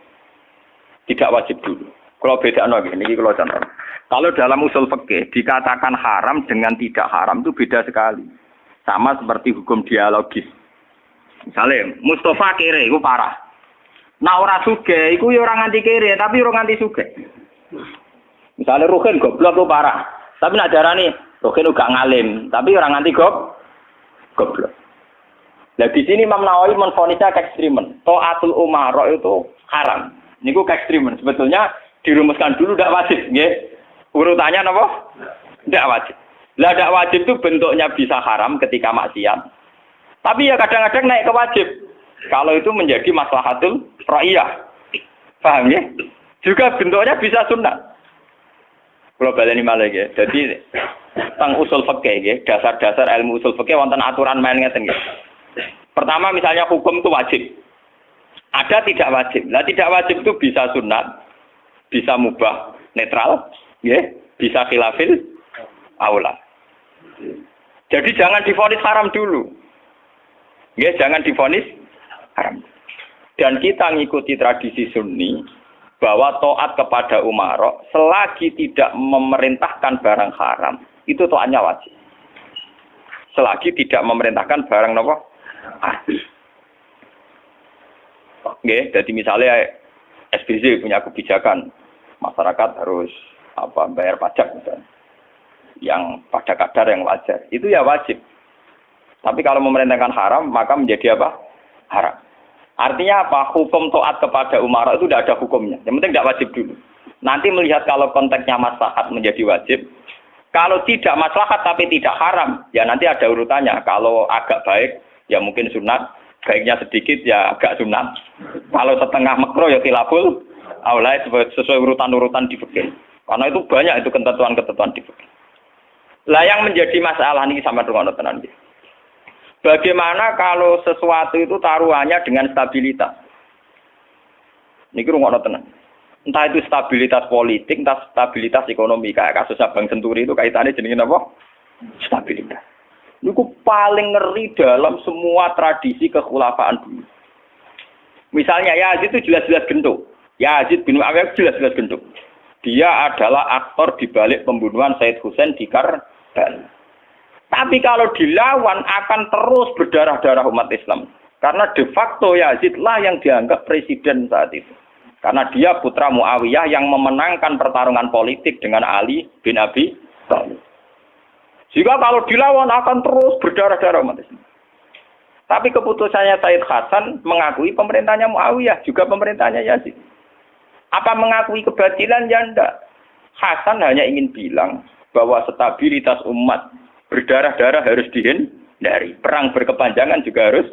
Tidak wajib dulu. Kalau beda ini kalau contoh. Kalau dalam usul fikih dikatakan haram dengan tidak haram itu beda sekali. Sama seperti hukum dialogis. Misalnya Mustafa kere itu parah. Nah ora sugih iku ya ora nganti kere tapi ora nganti sugih. Misalnya Ruhin goblok itu parah. Tapi nak darani Ruhin uga ngalim, tapi orang nganti goblok. Nah di sini Imam Nawawi menfonisnya ekstremen. Ta'atul umara itu haram. Niku ekstremen. Sebetulnya dirumuskan dulu tidak wajib, nggih. Urutannya napa? Tidak wajib. Lah tidak wajib itu bentuknya bisa haram ketika maksiat. Tapi ya kadang-kadang naik ke wajib. Kalau itu menjadi maslahatul ra'iyah. Paham ya? Juga bentuknya bisa sunnah. Kalau baleni malah ya. Jadi tentang usul fikih ya, dasar-dasar ilmu usul fikih wonten aturan main ngeten nggih. Pertama misalnya hukum itu wajib. Ada tidak wajib. Nah tidak wajib itu bisa sunat, bisa mubah, netral, ya, bisa khilafil aula. Jadi jangan divonis haram dulu. Ya, jangan divonis haram. Dan kita ngikuti tradisi Sunni bahwa taat kepada umara selagi tidak memerintahkan barang haram itu taatnya wajib. Selagi tidak memerintahkan barang apa? Nggih, jadi misalnya SBY punya kebijakan masyarakat harus bayar pajak misalnya. Yang pada kadar yang wajar. Itu ya wajib. Tapi kalau memerintahkan haram maka menjadi apa? Haram. Artinya apa? Hukum taat kepada umara itu tidak ada hukumnya. Yang penting tidak wajib dulu. Nanti melihat kalau konteksnya maslahat menjadi wajib. Kalau tidak maslahat tapi tidak haram, ya nanti ada urutannya. Kalau agak baik, ya mungkin sunat. Baiknya sedikit, ya agak sunat. Kalau setengah makro, ya khilaful aula sesuai urutan-urutan di fikih. Karena itu banyak itu ketentuan-ketentuan di fikih. Lah yang menjadi masalah ini sama dengan tenan. Bagaimana kalau sesuatu itu taruhannya dengan stabilitas? Ini rungokno tenan. Entah itu stabilitas politik, entah stabilitas ekonomi. Kayak kasus Bank Senturi itu kaitannya jenenge apa? Stabilitas. Ini paling ngeri dalam semua tradisi kekhulafaan dulu. Misalnya Yazid itu jelas-jelas gentuk. Yazid bin Muawiyah jelas-jelas gentuk. Dia adalah aktor di balik pembunuhan Said Husain di Karbala. Tapi kalau dilawan akan terus berdarah-darah umat Islam. Karena de facto Yazid lah yang dianggap presiden saat itu. Karena dia putra Muawiyah yang memenangkan pertarungan politik dengan Ali bin Abi Thalib. Jika kalau dilawan akan terus berdarah-darah umat Islam. Tapi keputusannya Said Hasan mengakui pemerintahnya Muawiyah, juga pemerintahnya Yazid. Apa mengakui kebatilan? Ya enggak. Hasan hanya ingin bilang bahwa stabilitas umat berdarah-darah harus dihindari. Perang berkepanjangan juga harus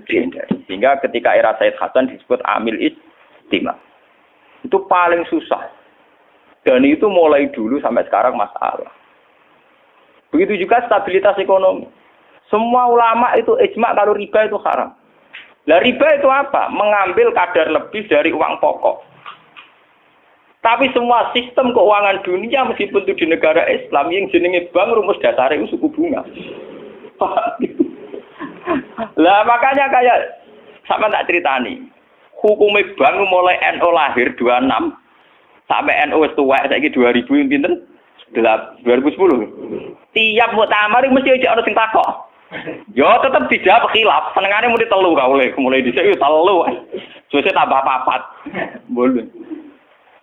dihindari. Sehingga ketika era Said Hasan disebut Amil Istimah. Itu paling susah. Dan itu mulai dulu sampai sekarang masalah. Begitu juga stabilitas ekonomi. Semua ulama itu ijma kalau riba itu haram. Lah riba itu apa? Mengambil kadar lebih dari uang pokok. Tapi semua sistem keuangan dunia meskipun itu di negara Islam yang jenenge bank rumus dasarnya itu suku bunga. Lah makanya kayak sama tak ceritani. Hukumnya bank mulai NU lahir 26 sampai NU wis tuwek saiki 2000 pinten? 2010. Tiap muktamar mesti ana sing takok. Yo tetep dijawab khilaf. Senengane muni telu ka mulai dhisik yo telu. Suwe tambah papat. Boleh.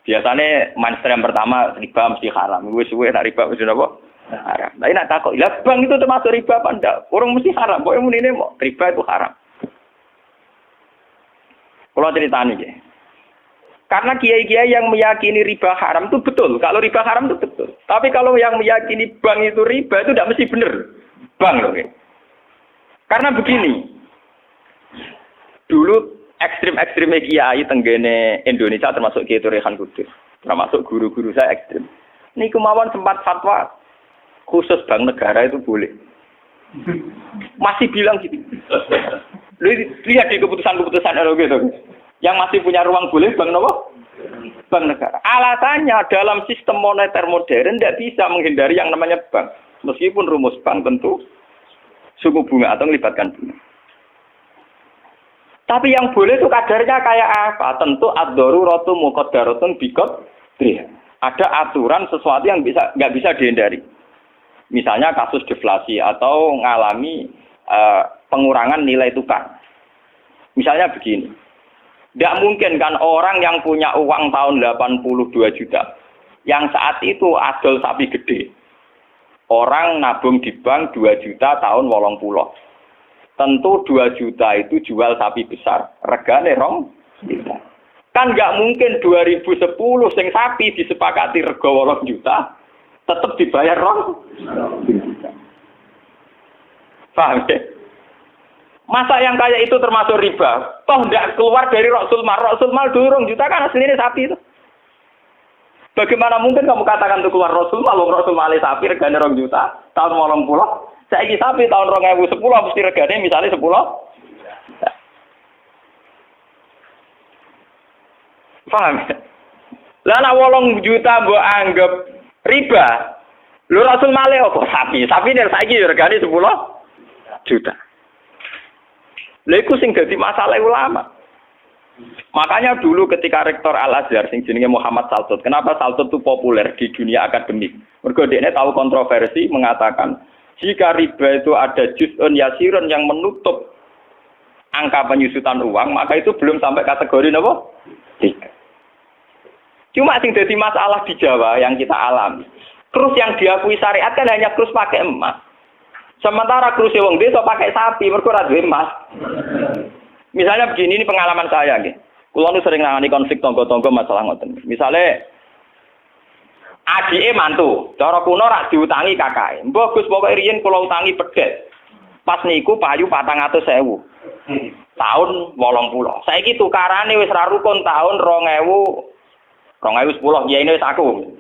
Biasanya mainstream pertama riba mesti haram. Wis suwe nak riba wis apa? Haram. Lah nek takok, lah bank itu termasuk riba apa ndak? Orang mesti haram. Pokoke munine riba itu haram. Kalau ceritanya, Karena kiai-kiai yang meyakini riba haram itu betul. Kalau riba haram itu betul. Tapi kalau yang meyakini bank itu riba itu tidak mesti benar. Bank loh. Karena begini. Dulu ekstrim-ekstrimnya kiai tenggene Indonesia termasuk Kiai Rehan Kudus. Termasuk guru-guru saya ekstrim. Ini kemauan sempat fatwa khusus bank negara itu boleh. Masih bilang gitu. Lihat di keputusan-keputusan gitu. Yang masih punya ruang boleh bank apa? Bank negara. Alasannya dalam sistem moneter modern tidak bisa menghindari yang namanya bank. Meskipun rumus bank tentu suku bunga atau melibatkan bunga. Tapi yang boleh itu kadarnya kayak apa? Tentu ad-daruratu muqaddaratun biqadriha. Ada aturan sesuatu yang nggak bisa dihindari. Misalnya kasus deflasi atau mengalami pengurangan nilai tukar. Misalnya begini. Tidak mungkin kan orang yang punya uang tahun 82 juta. Yang saat itu adol sapi gede. Orang nabung di bank 2 juta tahun 80. Tentu 2 juta itu jual sapi besar. Regane rong juta. Kan nggak mungkin 2010 sing sapi disepakati rega 8 juta. Tetap dibayar rong juta. Paham ya? Masa yang kayak itu termasuk riba? Toh tidak keluar dari Rasul Mal. Rasul Mal dulu 2 juta kan aslinya sapi itu. Bagaimana mungkin kamu katakan itu keluar Rasul Mal? Rasul Mal sapi regane 2 juta tahun 80. Saiki sapi tahun 2010 mesti regane misalnya 10. Paham? Lah nek 8 juta mbok anggap riba. Lho Rasul Mal apa sapi? Sapi nek saiki regane 10 juta. Lha iku sing dadi masalah ulama. Makanya dulu ketika rektor Al-Azhar sing jenenge Muhammad Saltut, kenapa Saltut itu populer di dunia akademik? Mergo dekne tahu kontroversi mengatakan jika riba itu ada juz'un yasirun yang menutup angka penyusutan uang, maka itu belum sampai kategori napa? Cuma sing dadi masalah di Jawa yang kita alami. Krus yang diakui syariat kan hanya krus pakai emas. Sementara krus wong desa pakai sapi, mergo ora duwe emas. Misalnya begini, ini pengalaman saya nggih. Kula nu sering nangani konflik tangga-tangga masalah ngoten. Misale adike mantu, cara kuno rak diutangi kakake. Mbah Gus pokoke riyen kula utangi pedhet. Pas niku payu 400.000. Tahun 80. Saiki tukarane wis ra rukun tahun 2010 kiyaine wis aku.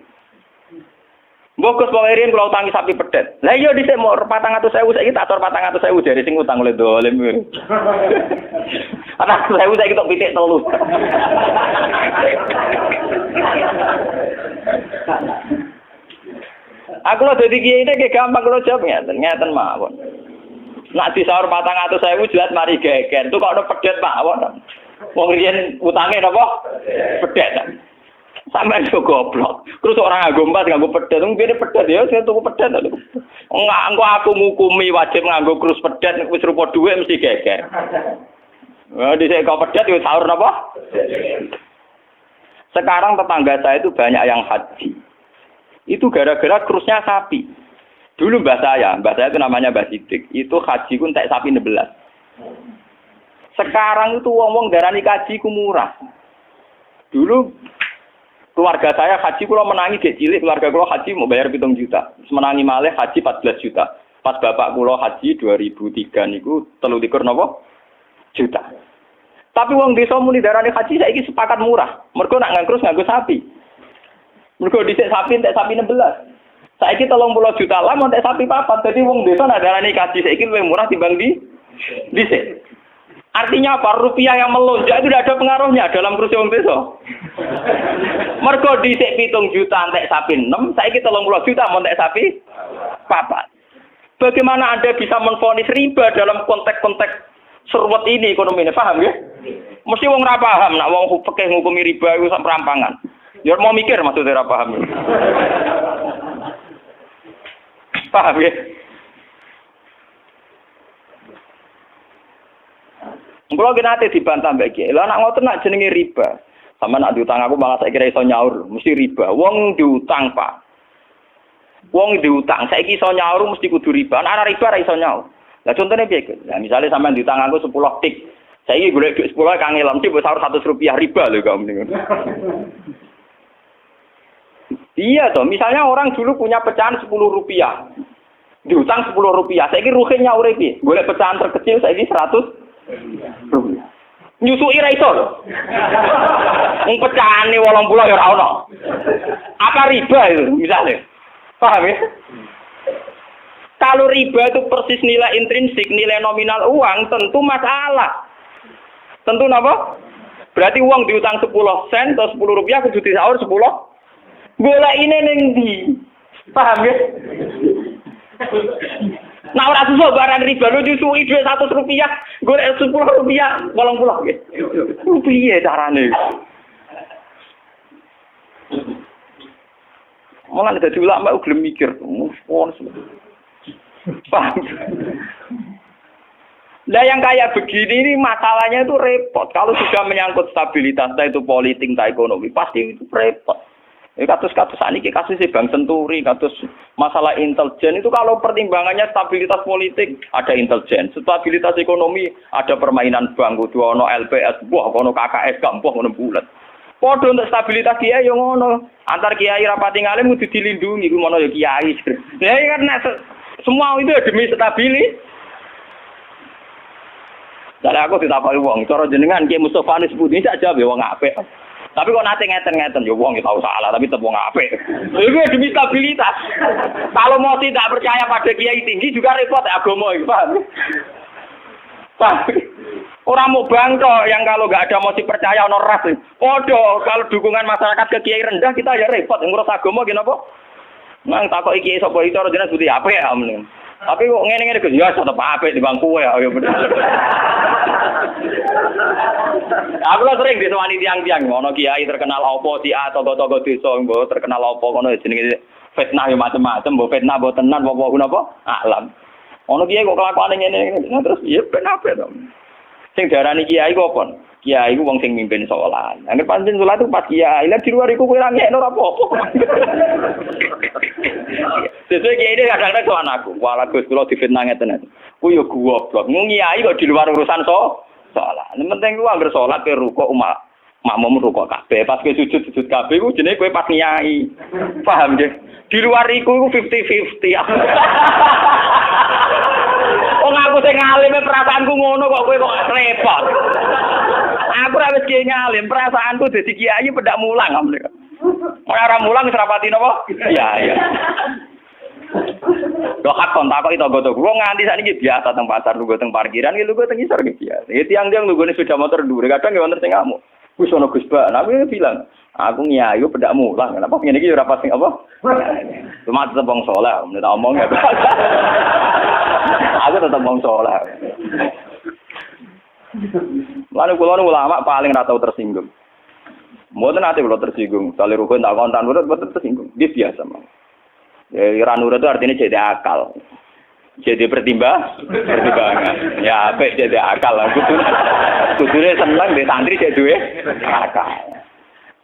Mbok Gus Pawerian kula utangi sapi pedhet. Lah iya dhisik mau 400.000 saiki tak atur 400.000 dari sing utang oleh dolim. Ana 1.000 saiki tok pitik 3. Aku lho dadi kiai iki gampang kula jawab ngeten mawon. Nak disaur 400.000 jelas mari geger. Tuh kok ono pedhet mawon. Wong riyen utange napa? Pedhet. Sampai itu goblok. Terus orang nganggo empat, nganggo pedet. Mungkin pedet ya, saya tuku pedet. Enggak, aku ngukumi wajib nganggo krus pedet. Wis rupa duit mesti geger. Di saya kau pedet, ya sahur apa? Sekarang tetangga saya itu banyak yang haji. Itu gara-gara krusnya sapi. Dulu mbah saya itu namanya Mbah Sidik. Itu haji ku entek sapi 16. Sekarang itu wong-wong darani haji ku murah. Dulu keluarga saya haji kula menangi gek cilik, keluarga kula haji mau bayar 7 juta. Menangi malih haji 14 juta. Pas bapak kula haji 2003 niku 23 napa? Juta. Tapi wong desa muni darane haji saiki sepakat murah. Mergo nak ngangkrus nganggo sapi. Mergo dhisik sapi entek sapi 16. Saiki 30 juta lah mau entek sapi 4. Dadi wong desa nak darane haji saiki luwih murah timbang dhisik. Artinya apa? Rupiah yang melonjak itu tidak ada pengaruhnya dalam kursi wong desa. Mergo dhisik 7 juta entek sapi 6, saiki 30 juta mau entek sapi 4. Bagaimana Anda bisa menvonis riba dalam konteks-konteks serwet ini ekonomi ini? Paham ya? Mesti wong ora paham nak wong fikih ngukumi riba iku sak perampangan. Ya mau mikir maksudnya ora paham. Paham ya? Kalau kita dibantah mbak Kiai, lah nak ngoten nak jenenge riba. Sama nak diutang aku malah saya kira iso nyaur, mesti riba. Wong diutang Pak. Wong diutang, saya iso nyaur mesti kudu riba. Ana riba ra iso nyaur. Lah contohnya piye? Lah misalnya sampean diutang aku 10 tik. Saiki golek duit 10 kang ngelam sih mbok sahur Rp100 riba lho kok mending. Iya toh, misalnya orang dulu punya pecahan Rp10. Diutang Rp10. Saiki ruhin nyaur iki. Golek pecahan terkecil saiki Rp100. Nyusui ra iso lho. Wong pecahane 80 ya ora ono. Apa riba itu misalnya? Paham ya? Kalau riba itu persis nilai intrinsik, nilai nominal uang, tentu masalah. Tentu apa? Berarti uang diutang 10 sen atau Rp10 kudu disaur 10. Golek ini ning ndi? Paham ya? Nah ora susah barang riba lu nyusui dhuwit Rp100, golek Rp10, 80 nggih. Piye carane? Malah dadi ulama gelem mikir, paham? Nah yang kayak begini ini masalahnya itu repot. Kalau sudah menyangkut stabilitas, entah itu politik, entah ekonomi, pasti itu repot. Kasus-kasus ini kasus Bank Senturi, kasus masalah intelijen itu kalau pertimbangannya stabilitas politik ada intelijen, stabilitas ekonomi ada permainan bank, kudu ono LPS, buah ono KKS, buah ono bulat. Padha untuk stabilitas kiai yo ngono. Antar kiai rapati ngalim kudu dilindungi, ku ngono ya kiai. Ya karena semua itu demi stabilitas. Jadi aku ditakoki wong, cara jenengan Ki Mustofa Nisbudi sak jawab ya wong apik. Tapi kok nate ngeten-ngeten ya wong ya tahu salah tapi tetep wong apik. Iku demi stabilitas. Kalau mau tidak percaya pada kiai tinggi juga repot agama iki, paham? Paham? Orang mau bangkok yang kalau nggak ada mosi percaya ono ras. Podo kalau dukungan masyarakat ke kiai rendah kita ya repot ngurus agama gini apa? Nang takoki kiai sapa itu cara jenengan seperti apa ya amun. Tapi kok ngene-ngene Gus ya tetep apik di bangku ya bener. Aku lah sering disewani tiang-tiang ono kiai terkenal apa si A togo-togo desa mbok terkenal apa ngono jenenge fitnah ya macam-macam mbok fitnah mbok tenan apa napa alam. Ono kiai kok kelakuane ngene terus ya ben apa to. Sing diarani kiai kok apa? Kiai ku wong sing mimpin salat. Angger pancen salat itu pas kiai, lah di luar iku kowe ra ngekno ora apa-apa. Sesuai kiai ini kadang-kadang soal aku. Walah Gus kula difitnah ngeten. Ku yo goblok. Kiai kok di luar urusan salat. Yang penting ku angger salat ke rukuk makmum rukuk kabeh. Pas ke sujud kabeh ku jenenge kowe pas nyai. Paham nggih? Di luar iku 50-50. Wong aku sing ngalime perasaanku ngono kok kowe kok repot. Aku ora wis kiai ngalim, perasaanku dadi kiai pedak mulang amne. Ora mulang wis rapati napa? Iya. Lho hak kontak kok tonggo-tonggo wong nganti sakniki biasa teng pasar lungguh teng parkiran iki lungguh teng isor iki biasa. Ya tiang-tiang lunggune sepeda motor dhuwur kadang ya wonten sing ngamuk. Wis ono Gus Ba, aku bilang, aku nyai pedak mulang. Kenapa ngene iki ora pas sing apa? Cuma tetep wong saleh, menurut omong ya. Aku tetep wong saleh. Lalu kula ulama paling ora tau tersinggung. Mboten ate kula tersinggung, sale rukun tak kontan urut mboten tersinggung. Dia biasa mah. Ya ira nurut itu artinya jadi akal. Jadi pertimbangan. Ya apik jadi akal lah. Kudune seneng mbek santri jadi duwe akal.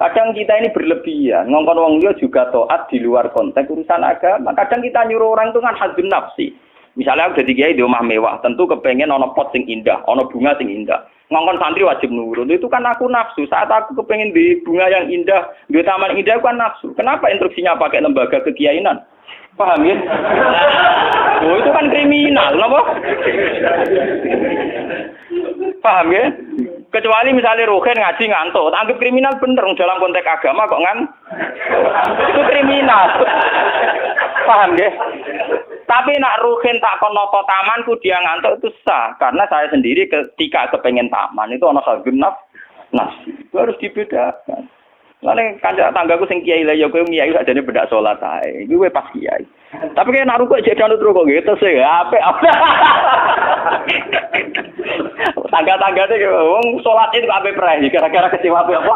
Kadang kita ini berlebihan, ngongkon wong liya juga taat di luar konteks urusan agama. Kadang kita nyuruh orang itu kan hadzun nafsi. Misalnya aku jadi kiai di rumah mewah, tentu kepengen ono pot sing indah, ono bunga sing indah. Ngongkon santri wajib nurut. Itu kan aku nafsu. Saat aku kepengen di bunga yang indah, di taman indah kan nafsu. Kenapa instruksinya pakai lembaga kekiainan? Paham ya? Oh itu kan kriminal, apa? Paham ya? Kecuali misalnya Rohen ngaji ngantuk, anggap kriminal bener dalam konteks agama kok itu kriminal. Paham ya? Tapi nak Rohen tak konoto tamanku dia ngantuk itu sah, karena saya sendiri ketika kepengen taman itu ono genap, itu harus dibedakan. Lalu kanjeng tanggaku sing kiai lah ya kowe kiai sakjane bedak salat ae. Iki kowe pas kiai. Tapi kaya nak rukuk jek danut rukuk gitu sih apik. Tangga-tanggane wong salat itu apik prae gara-gara kecewa apa?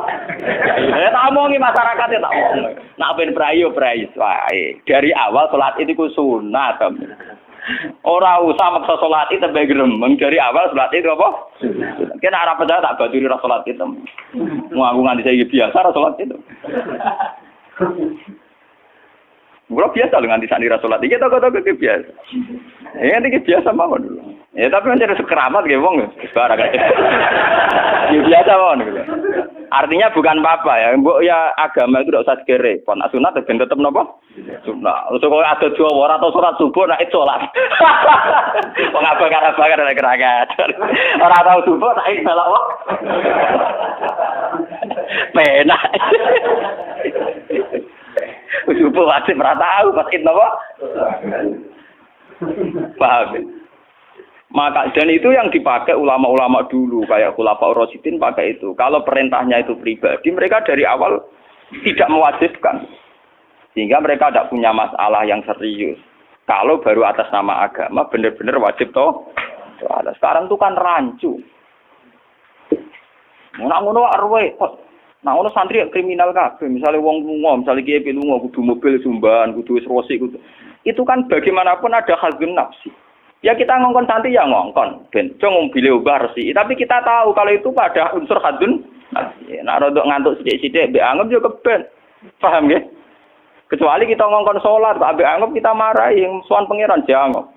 Ya tak omongi masyarakat ya tak omong. Nak ben prae yo prae wae. Dari awal salat itu ku sunat. Ora usah maksa salat itu tambah gremeng dari awal salat itu apa? Kena arep percaya tak baturi ra salat itu. Mau aku nganti saya biasa ra salat itu. Gua biasa dengan nganti sani ra salat iki toko-toko biasa. Ya iki biasa mawon dulu. Ya tapi kan jadi keramat nggih wong barang. Ya biasa mon gitu. Artinya bukan apa-apa ya. Mbok ya agama itu tidak usah dikere. Pon sunat ben tetep napa? Sunat. Terus kok ada Jawa ora tau salat subuh nek salat. Wong abang-abang nek keragat. Ora tau subuh nek salat wae. Penak. Subuh wajib ora tau pas napa? Paham. Maka dan itu yang dipakai ulama-ulama dulu kayak Khulafaur Rasyidin pakai itu. Kalau perintahnya itu pribadi, mereka dari awal tidak mewajibkan. Sehingga mereka tidak punya masalah yang serius. Kalau baru atas nama agama benar-benar wajib toh. Sekarang itu kan rancu. Ngono arwe, nah ngono santri kriminal kabeh. Misalnya wong lunga, misalnya kiye lunga kudu mobil sumban, kudu wis rosi kudu. Itu kan bagaimanapun ada khazun nafsi. Ya kita ngongkon santri ya ngongkon, ben cung mobil ubah resi. Tapi kita tahu kalau itu pada unsur khazun nafsi. Nah rodok ngantuk sithik-sithik mbek anggap yo keben. Paham nggih? Kecuali kita ngongkon salat, mbek anggap kita marahi yang sowan pangeran jangan.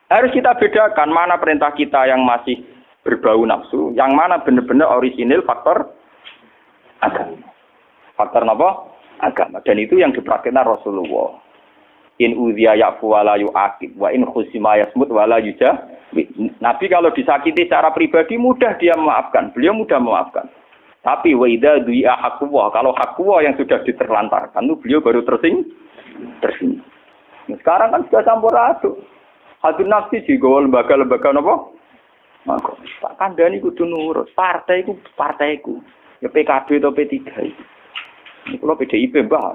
Harus kita bedakan mana perintah kita yang masih berbau nafsu, yang mana benar-benar orisinil faktor agama. Faktor apa? Agama. Dan itu yang dipraktikkan Rasulullah. In udhiya ya'fu wa la yu'aqib wa in khusima yasmut wa la yujah. Nabi kalau disakiti secara pribadi mudah dia memaafkan. Beliau mudah memaafkan. Tapi wa idza du'a haqqullah, kalau haqqullah yang sudah diterlantarkan itu beliau baru tersinggung. Nah, sekarang kan sudah campur aduk. Hadun nafsi juga lembaga-lembaga napa? Maka tak kandhani kudu nurut. Partaiku. Ya PKB atau P3 itu. Ini kalau PDIP mbah.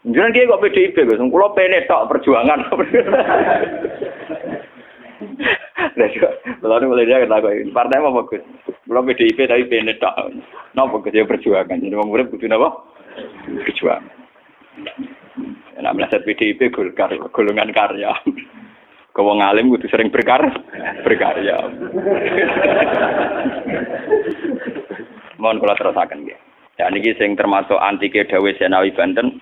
Jangan dia kok PDIP, Gus. Kalau PNS tok perjuangan. Lah yo, lalu mulai dia kata kok partai apa Gus? Kalau PDIP tapi PNS tok. Napa Gus ya perjuangan. Jadi wong urip kudu napa? Perjuangan. Nek meleset PDIP golongan karya. Kau wong alim kudu sering berkarya. Mohon kula terusaken nggih. Ya niki sing termasuk antike dawuh Senawi Banten.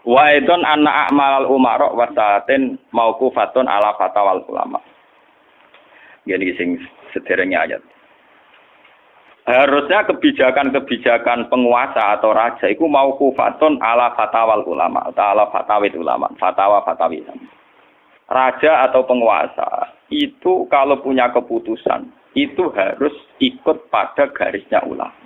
Wa idon anna a'malal umara wa sa'atin mauqufatun ala fatawal ulama. Niki sing sederenge ayat. Harusnya kebijakan-kebijakan penguasa atau raja itu mauqufatun ala fatawal ulama atau ala fatawid ulama, fatwa-fatwi. Raja atau penguasa itu kalau punya keputusan itu harus ikut pada garisnya ulama.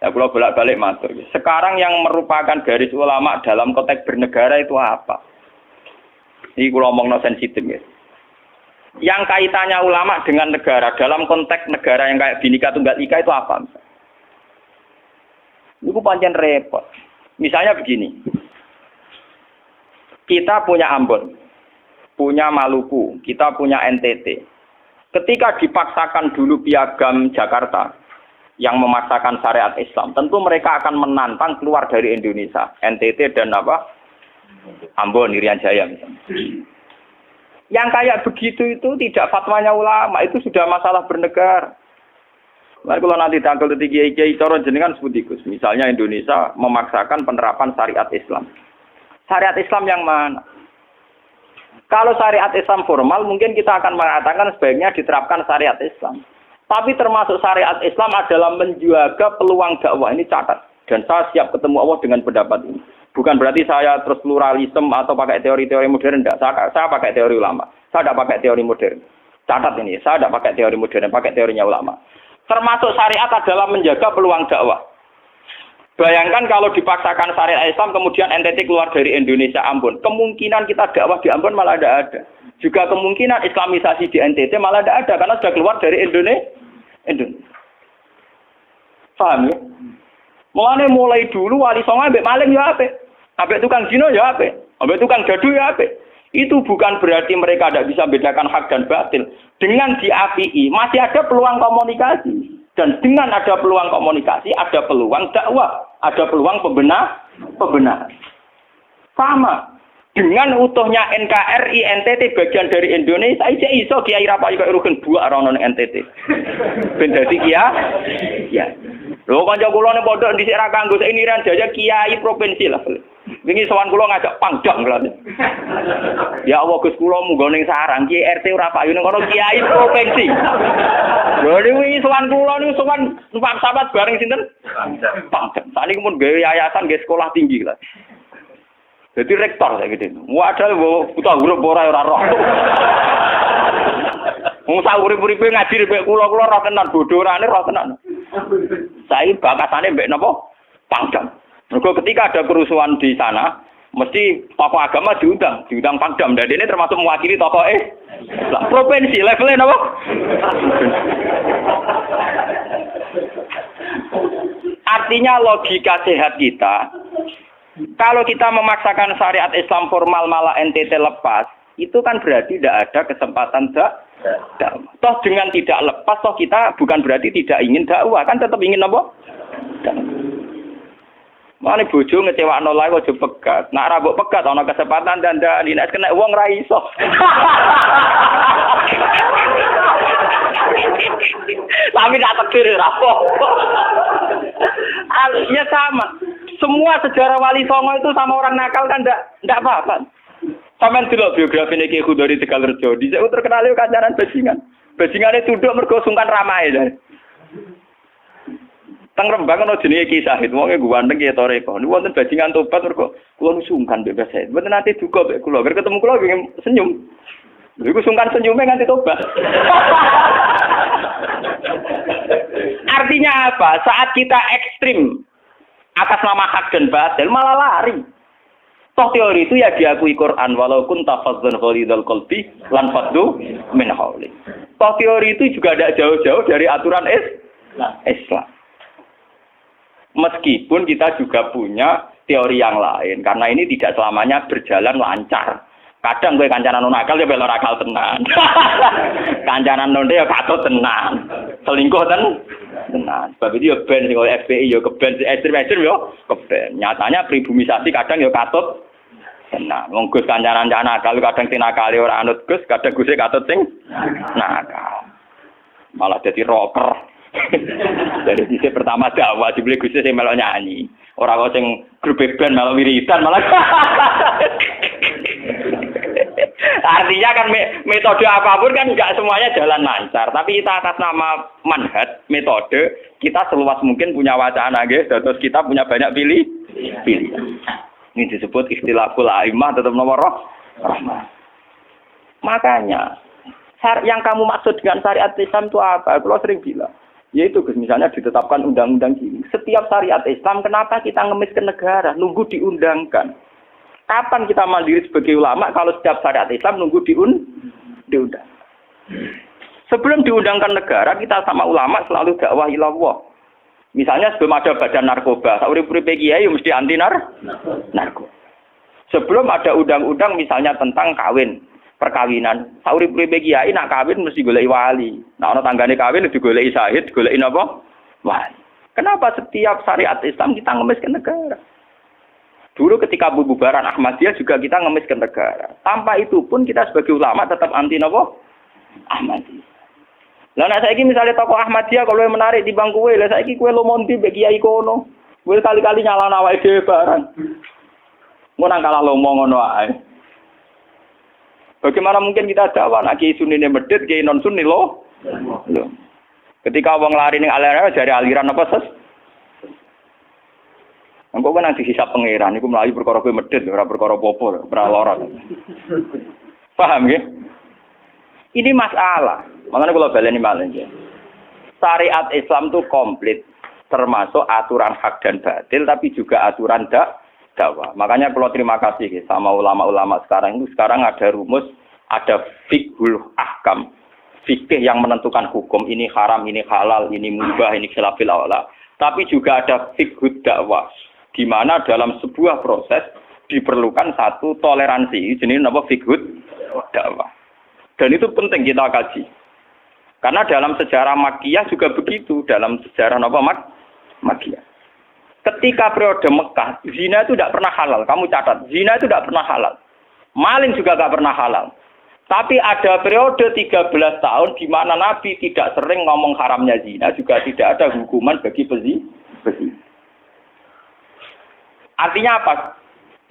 Ya kalau bolak-balik matur. Sekarang yang merupakan garis ulama dalam konteks bernegara itu apa? Ini kalau ngomong sensitif ya. Yang kaitannya ulama dengan negara dalam konteks negara yang kayak Bhinneka Tunggal Ika itu apa? Itu pancen repot. Misalnya begini. Kita punya Ambon, punya Maluku, kita punya NTT. Ketika dipaksakan dulu piagam Jakarta yang memaksakan syariat Islam, tentu mereka akan menantang keluar dari Indonesia, NTT dan Ambon, Irian Jaya misalnya. Yang kayak begitu itu tidak fatwanya ulama, itu sudah masalah bernegara. Mari kalau nanti tanggal kiai cara jenengan sebut iku. Misalnya Indonesia memaksakan penerapan syariat Islam. Syariat Islam yang mana? Kalau syariat Islam formal mungkin kita akan mengatakan sebaiknya diterapkan syariat Islam. Tapi termasuk syariat Islam adalah menjaga peluang dakwah. Ini catat. Dan saya siap ketemu Allah dengan pendapat ini. Bukan berarti saya terus pluralisme atau pakai teori-teori modern. Tidak. Saya pakai teori ulama. Saya tidak pakai teori modern. Catat ini. Saya tidak pakai teori modern. Pakai teorinya ulama. Termasuk syariat adalah menjaga peluang dakwah. Bayangkan kalau dipaksakan syariat Islam kemudian NTT keluar dari Indonesia Ambon. Kemungkinan kita dakwah di Ambon malah tidak ada. Juga kemungkinan Islamisasi di NTT malah tidak ada karena sudah keluar dari Indonesia. Paham ya? Mulai dulu wali songo ambek maling ya apik. Ambek tukang zina ya apik. Ambek tukang dadu ya apik. Itu bukan berarti mereka tidak bisa bedakan hak dan batil. Dengan diapii masih ada peluang komunikasi. Dan dengan ada peluang komunikasi, ada peluang dakwah, ada peluang pembenahan. Sama. Dengan utuhnya NKRI NTT bagian dari Indonesia, iso Kiai Rapai kok rugen buak rono NTT. Ben dadi ya. Lho kanca kula ning pondok dhisik ra kanggo Irian Jaya Kiai provinsi lah. Wingi sowan kula ngajak pangdam kula. Ya Allah Gus kula munggo ning sarang Ki RT ora payu ning kono kiai provinsi. Lho wingi sowan kula niku sowan numpak sahabat bareng sinten? Pangdam. Saniki mun gawe yayasan nggih sekolah tinggi lah. Jadi rektor saya gitu. Wadah buta huruf ora roh. Wong sak urip-uripe ngaji mbek kula roh tenan bodorane roh tenan. Saiki bakasane mbek napa? Pangdam. Mergo ketika ada kerusuhan di sana, mesti tokoh agama diundang Pangdam. Dan ini termasuk mewakili tokoh provinsi levelnya napa? Artinya logika sehat kita, kalau kita memaksakan syariat Islam formal malah NTT lepas, itu kan berarti tidak ada kesempatan dakwah. Toh dengan tidak lepas, toh kita bukan berarti tidak ingin dakwah, kan tetap ingin apa? Mane bojo ngecewakno lae aja pegat. Nek ora mbok pegat ana kesempatan dandani nek kena wong ra iso. Tapi tak takdir ora apa. Ya sama. Semua sejarah Wali Songo itu sama orang nakal kan ndak apa-apa. Sampeyan delok biografi Ki Khudori Tegalrejo, dhisik terkenal yo kancanan bajingan. Bajingane tunduk mergo sungkan ramahe. Teng Rembang ana jenenge Ki Sahid, wonge ganteng ya toreko. Niku wonten bajingan tobat mergo kula sungkan mbek Mbah Said. Mboten nate duka mbek kula, bar ketemu kula pengen senyum. Lha iku sungkan senyume nganti tobat. Artinya apa? Saat kita ekstrim atas nama hak dan batil malah lari. Toh teori itu ya diakui Quran walau kunta fazzan ghalidul qalbi lan faddu min hawli. Toh teori itu juga tidak jauh-jauh dari aturan Islam. Meskipun kita juga punya teori yang lain, karena ini tidak selamanya berjalan lancar. Kadang gue kancanan nakal ya belok akal tenan. Kancanan nonde ya katut tenan. Selingkuh tenan. Sebab itu ya ben sing FPI ya keben ekstrem ya keben. Nyatanya pribumisasi kadang ya katut tenan. Wong Gus kancanan nakal kadang sing nakale ora anut Gus, kadang Guse katut sing nakal. Malah jadi rocker. Dari sisi pertama dakwah dibeli Gusti sing melok nyanyi. Ora kok sing grup band melok wiridan malah. Artinya kan metode apapun kan enggak semuanya jalan lancar, tapi kita atas nama manhaj, metode, kita seluas mungkin punya wacana nggih, terus kita punya banyak pilihan. Ini disebut istilahul aimah tetap nomor rahmah. Makanya yang kamu maksud dengan syariat Islam itu apa? Kalau sering bilang yaitu misalnya ditetapkan undang-undang gini. Setiap syariat Islam, kenapa kita ngemis ke negara? Nunggu diundangkan. Kapan kita mandiri sebagai ulama kalau setiap syariat Islam nunggu diundang? Sebelum diundangkan negara, kita sama ulama selalu dakwah ilallah. Misalnya sebelum ada badan narkoba, saurip-uripe kiai mesti anti narkoba. Sebelum ada undang-undang misalnya tentang kawin, perkawinan. Saurip-uripe kiai nak kawin mesti goleki wali. Nak ana tanggane kawin digoleki syahid, goleki napa? Wali. Kenapa setiap syariat Islam kita ngemis ke negara? Dulu ketika bubaran Ahmadiyah juga kita ngemis ke negara. Tanpa itu pun kita sebagai ulama tetap anti napa? Ahmadiyah. Lah nek saiki misalnya tokoh Ahmadiyah kalau menarik di bangku kowe, lah saiki kowe lomonti mbek kiai kono. Kowe kali-kali nyalahno awake dhewe barang. Ngono kalah lomo ngono ae. Bagaimana mungkin kita dakwah nak kiai sunni medhit, kiai non sunni loh. Ketika wong lari ning aliran dari aliran apa ses? Engko kan nanti hisab pangeran iku mlayu perkara kowe medhit ora perkara apa-apa, ora lara. Paham nggih? Ini masalah. Makanya kalau baleni malih nggih. Syariat Islam itu komplit, termasuk aturan hak dan batil tapi juga aturan dakwah. Makanya kalau terima kasih sama ulama-ulama sekarang itu sekarang ada rumus, ada fiqhul ahkam. Fikih yang menentukan hukum ini haram, ini halal, ini mubah, ini khilafil aula. Tapi juga ada fiqhud dakwah. Di mana dalam sebuah proses diperlukan satu toleransi. Jenis apa fiqhud dakwah. Dan itu penting kita kaji. Karena dalam sejarah Makkiyah juga begitu, dalam sejarah apa Makkiyah. Ketika periode Mekah, zina itu tidak pernah halal. Kamu catat, zina itu tidak pernah halal. Maling juga tidak pernah halal. Tapi ada periode 13 tahun di mana Nabi tidak sering ngomong haramnya zina, juga tidak ada hukuman bagi pezina. Artinya apa?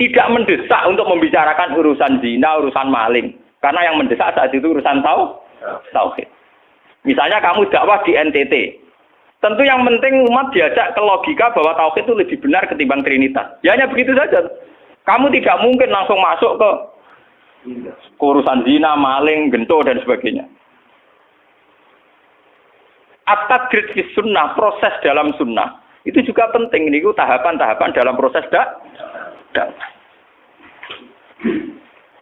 Tidak mendesak untuk membicarakan urusan zina, urusan maling. Karena yang mendesak saat itu urusan tauhid. Misalnya kamu dakwah di NTT. Tentu yang penting umat diajak ke logika bahwa tauhid itu lebih benar ketimbang trinitas. Ya hanya begitu saja. Kamu tidak mungkin langsung masuk ke urusan zina, maling, gento, dan sebagainya. At-tadrid fi sunnah, proses dalam sunnah. Itu juga penting. Ini tahapan-tahapan dalam proses dakwah.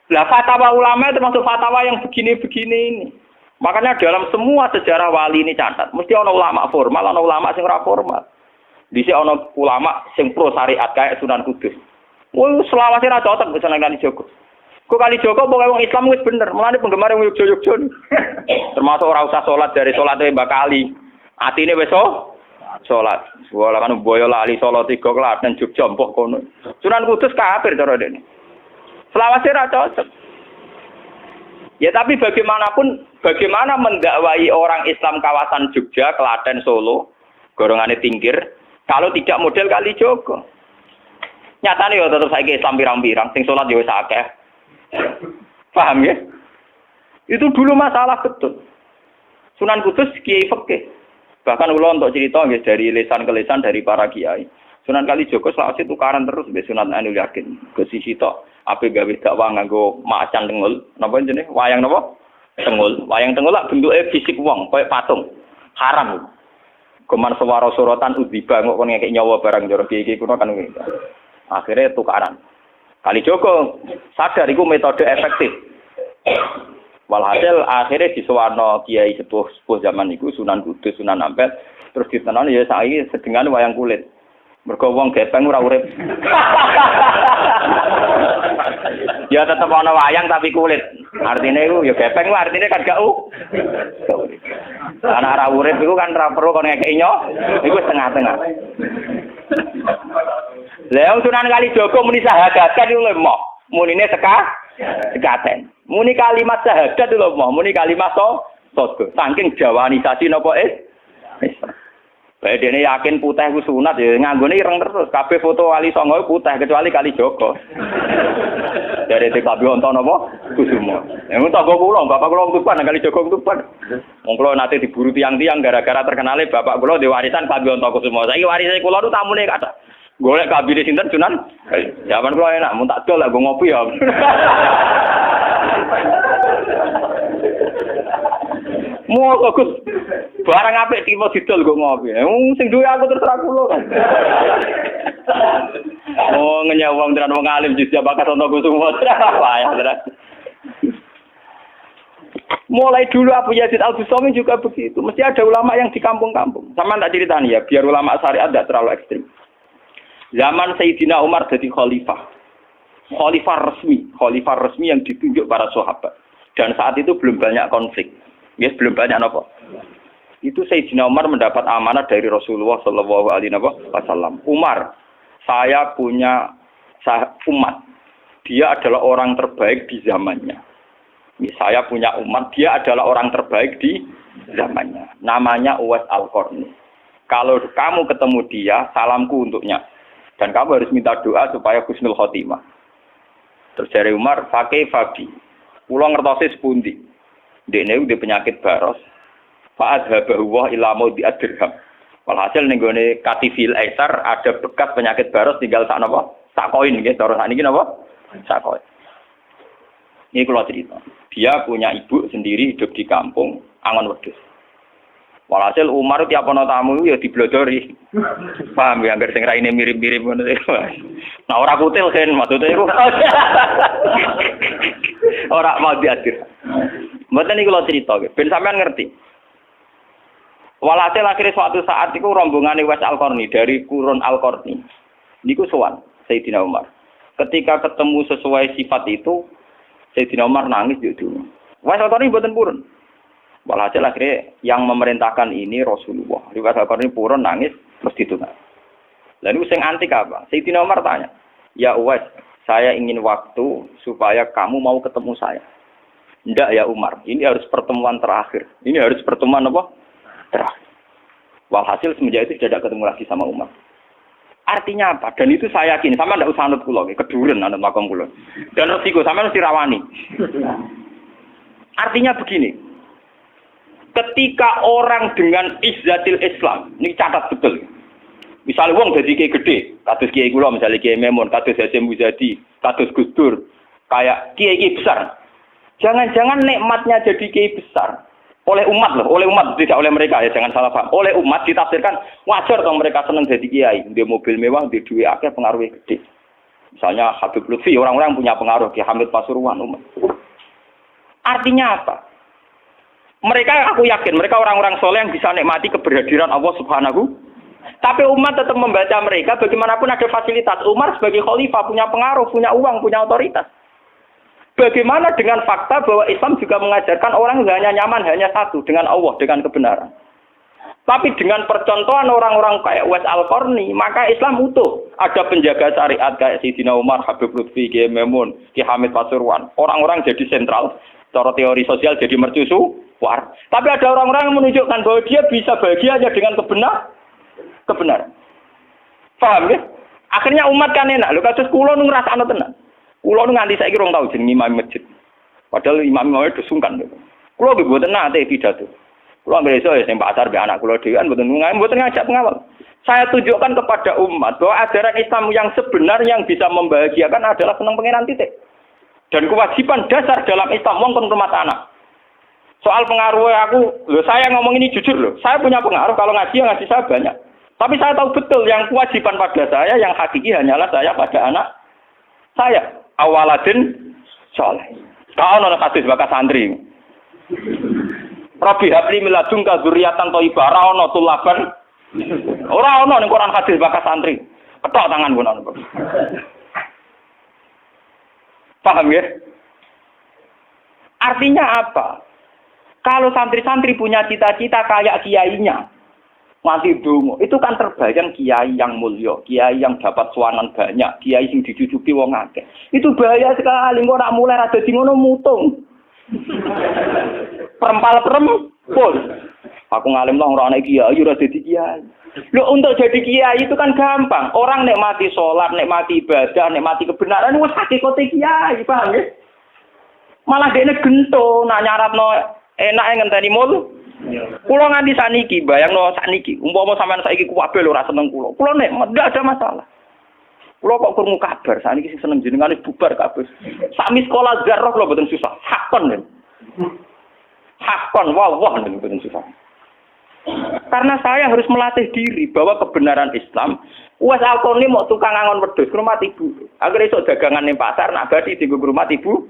Lah fatwa ulama itu termasuk fatwa yang begini-begini ini. Makanya dalam semua sejarah wali ini catat, mesti ana ulama formal, ana ulama sing ora formal. Dhisik ana ulama sing pro syariat kayak Sunan Kudus. Woi selawase ra cocok bisa nang Kalijogo. Kok Kalijogo pokoke wong Islam wis bener, mulane penggemar wong Yogya-Yogya. Termasuk ora usah salat dari salate Mbak Kali. Atine wis salat. Wala kan boyo lali salat 3 Klaten Jogja mbok kono. Sunan Kudus kafir cara dene. Selawase ra cocok. Ya tapi bagaimanapun, bagaimana mendakwai orang Islam kawasan Jogja, Klaten, Solo, golongane tingkir, kalau tidak model Kalijogo. Nyatane ya tetep saiki Islam pirang-pirang, sing salat ya wis akeh. Paham ya? Itu dulu masalah betul. Sunan Kudus kiai fikih. Bahkan kula untuk cerita nggih dari lesan ke lesan dari para kiai. Sunan Kalijogo selawase tukaran terus mbek Sunan Ainul Yakin. Ke sisi tok ape gawe dakwah nganggo macan tengul. Napa jenenge? Wayang napa? Tengul. Wayang tengul lak bentuke fisik wong, koyo patung. Haram. Kuman swara sorotan udziba kok kon ngekek nyawa barang jero kiai kuno kan ngene. Akhirnya tukaran. Kalijogo sadar iku metode efektif. Walhasil akhirnya disuwarno kiai sepuh zaman iku Sunan Kudus, Sunan Ampel, terus ditenan ya saiki sedengan wayang kulit. Mergo wong gepeng ora urip. Ya tetep ana wayang tapi kulit. Artine iku ya gepeng artine kan gak urip. Ana ora urip iku kan ora perlu kon ngekeki nyo, iku setengah-tengah. Lah Sunan Kalijogo muni syahadat iku lemah. Munine sekaten. Muni kalimat syahadat lho moh, muni kalimat sodo. Saking jawanisasi napa bae dene yakin putih ku sunat ya nganggone ireng terus. Kabeh foto wali songo putih kecuali Kalijogo. Dari TKB wonten napa? Kusumo. Yang tangga kula, bapak kula Tuban Kalijogo Tuban. Wong kula nate diburu tiang-tiang gara-gara terkenale bapak kula di warisan KB Kusumo. Saiki warise kula nu tamune kathah. Golek kabine sinten Sunan? Zaman kula enak, mun tak dol lak go ngopi ya. Mau Gus, barang apik tiba didol go ngopi. Sing duwe aku terserah kula kan. Oh ngenyawang tenan wong alim jujur bakat ana Kusumo. Wah, tenan. Mulai dulu Abu Yazid Al-Bustami juga begitu. Mesti ada ulama yang di kampung-kampung. Sama tak ceritani ya, biar ulama syariat tidak terlalu ekstrim. Zaman Sayyidina Umar jadi khalifah resmi yang ditunjuk para sahabat. Dan saat itu belum banyak konflik. Yes, belum banyak apa. Itu Sayyidina Umar mendapat amanah dari Rasulullah Shallallahu Alaihi Wasallam. Umar, saya punya umat. Dia adalah orang terbaik di zamannya. Saya punya umat, dia adalah orang terbaik di zamannya. Namanya Uwais Al-Qarni. Kalau kamu ketemu dia, salamku untuknya. Dan kamu harus minta doa supaya husnul khotimah. Terus dari Umar, fakih fabi. Kula ngertosi sepundi. Dekne udah penyakit baros. Fa'adhabahu wa ila maudi ad-dirham. Walhasil ning gone katifil aisar ada bekas penyakit baros tinggal sak napa? Sak koin nggih, cara sakniki napa? Sak koin. Ini kula cerita. Dia punya ibu sendiri hidup di kampung Angon Wedhus. Walhasil Umar tiap ana tamu ya diblodori. Paham ya, anggar sing raine mirip-mirip ngono. Nah ora kutil kan maksudnya iku. Ora mau diatur. Mboten niku kula cerita ben sampean ngerti. Walhasil akhirnya suatu saat iku rombongane Uwais Al-Qarni dari Qurun Al-Qarni. Niku sowan Sayyidina Umar. Ketika ketemu sesuai sifat itu, Sayyidina Umar nangis yo dulu. Uwais Al-Qarni mboten purun. Walhasil akhirnya yang memerintahkan ini Rasulullah. Uwais Al-Qarni purun nangis terus ditunang. Lalu sing antik apa? Sayyidina Umar tanya, "Ya Uwais, saya ingin waktu supaya kamu mau ketemu saya." "Ndak ya Umar, ini harus pertemuan terakhir. Ini harus pertemuan apa? Terakhir." Walhasil semenjak itu tidak ketemu lagi sama Umar. Artinya apa? Dan itu saya yakin, sama ndak usah anut kula, keduren anut makom kula. Dan resiko sama mesti rawani. Artinya begini. Ketika orang dengan izzatil Islam, ini catat betul. Misalnya wong dadi kiai gede, kados kiai kula misalnya Kiai Memun, kados Hasyim Muzadi, kados Gus Dur, kayak kiai besar. Jangan-jangan nikmatnya jadi kiai besar oleh umat loh, oleh umat tidak oleh mereka ya, jangan salah paham. Oleh umat ditafsirkan wajar dong mereka senang jadi kiai, dia mobil mewah, dia duit akeh, pengaruhnya gede. Misalnya Habib Lutfi, orang-orang punya pengaruh, Ki Hamid Pasuruan umat. Artinya apa? Mereka, aku yakin, mereka orang-orang soleh yang bisa nikmati keberhadiran Allah Subhanahu. Tapi umat tetap membaca mereka, bagaimanapun ada fasilitas. Umar sebagai khalifah punya pengaruh, punya uang, punya otoritas. Bagaimana dengan fakta bahwa Islam juga mengajarkan orang hanya nyaman, hanya satu, dengan Allah, dengan kebenaran. Tapi dengan percontohan orang-orang kayak Uwais Al-Qarni, maka Islam utuh. Ada penjaga syariat kayak Sayyidina Umar, Habib Lutfi, Kiai Memun, Ki Hamid Pasuruan. Orang-orang jadi sentral. Cara teori sosial jadi mercusuar. Tapi ada orang-orang yang menunjukkan bahwa dia bisa bahagia hanya dengan kebenaran. Paham ya? Akhirnya umat kan enak. Lho kados kula nu ngrasakno tenan. Kula nu nganti saiki rong tau jeneng imam masjid. Padahal imam-imam itu sungkan lho. Kula nggih mboten nate pidato. Kula anggere iso ya sing pasar mbek anak kula dhewean mboten ngajak pengawal. Saya tunjukkan kepada umat bahwa ajaran Islam yang sebenar yang bisa membahagiakan adalah senang pengenan titik. Dan kewajiban dasar dalam Islam wong kon rumah anak. Soal pengaruh saya ngomong ini jujur loh. Saya punya pengaruh kalau ngaji saya banyak. Tapi saya tahu betul yang kewajiban pada saya yang hakiki hanyalah saya pada anak saya. Awaladin soleh. Kau nona kasus bakas santri. Rabbi habli miladunka dzurriatan thayyibah ora ana tulaban. Ora ana ning Quran hadis bakas santri. Ketok tangan pun ana. Paham ya? Artinya apa? Kalau santri-santri punya cita-cita kayak kiainya, mati dungo, itu kan terbayang kiai yang mulia, kiai yang dapat suanan banyak, kiai yang dijujuki wong akeh. Itu bahaya sekali, kok nak mulai rada di ngono mutung. Perempal-perempul. Aku ngalim lah ora ana kiai, ora dadi kiai. Loh, untuk jadi kiai itu kan gampang. Orang nikmati sholat, nikmati ibadah, nikmati kebenaran, wis hakikate kiai, paham ya? Malah dene gento, nak nyaratno enake ngenteni mul. Kula nganti saniki, bayangno saniki, umpama sampean saiki kuwabe lho ora seneng kula. Kula nek ndak ada masalah. Kula kok krungu kabar saniki sing seneng jenengane bubar kabeh. Sami sekolah zarah kula mboten susah. Hakon. Hakon wah mboten susah. Karena saya harus melatih diri bahwa kebenaran Islam, Uwais Al-Qarni mau tukang angon wedhus ke rumah ibu. Agar esuk dagangan ning pasar nak badi di rumah ibu.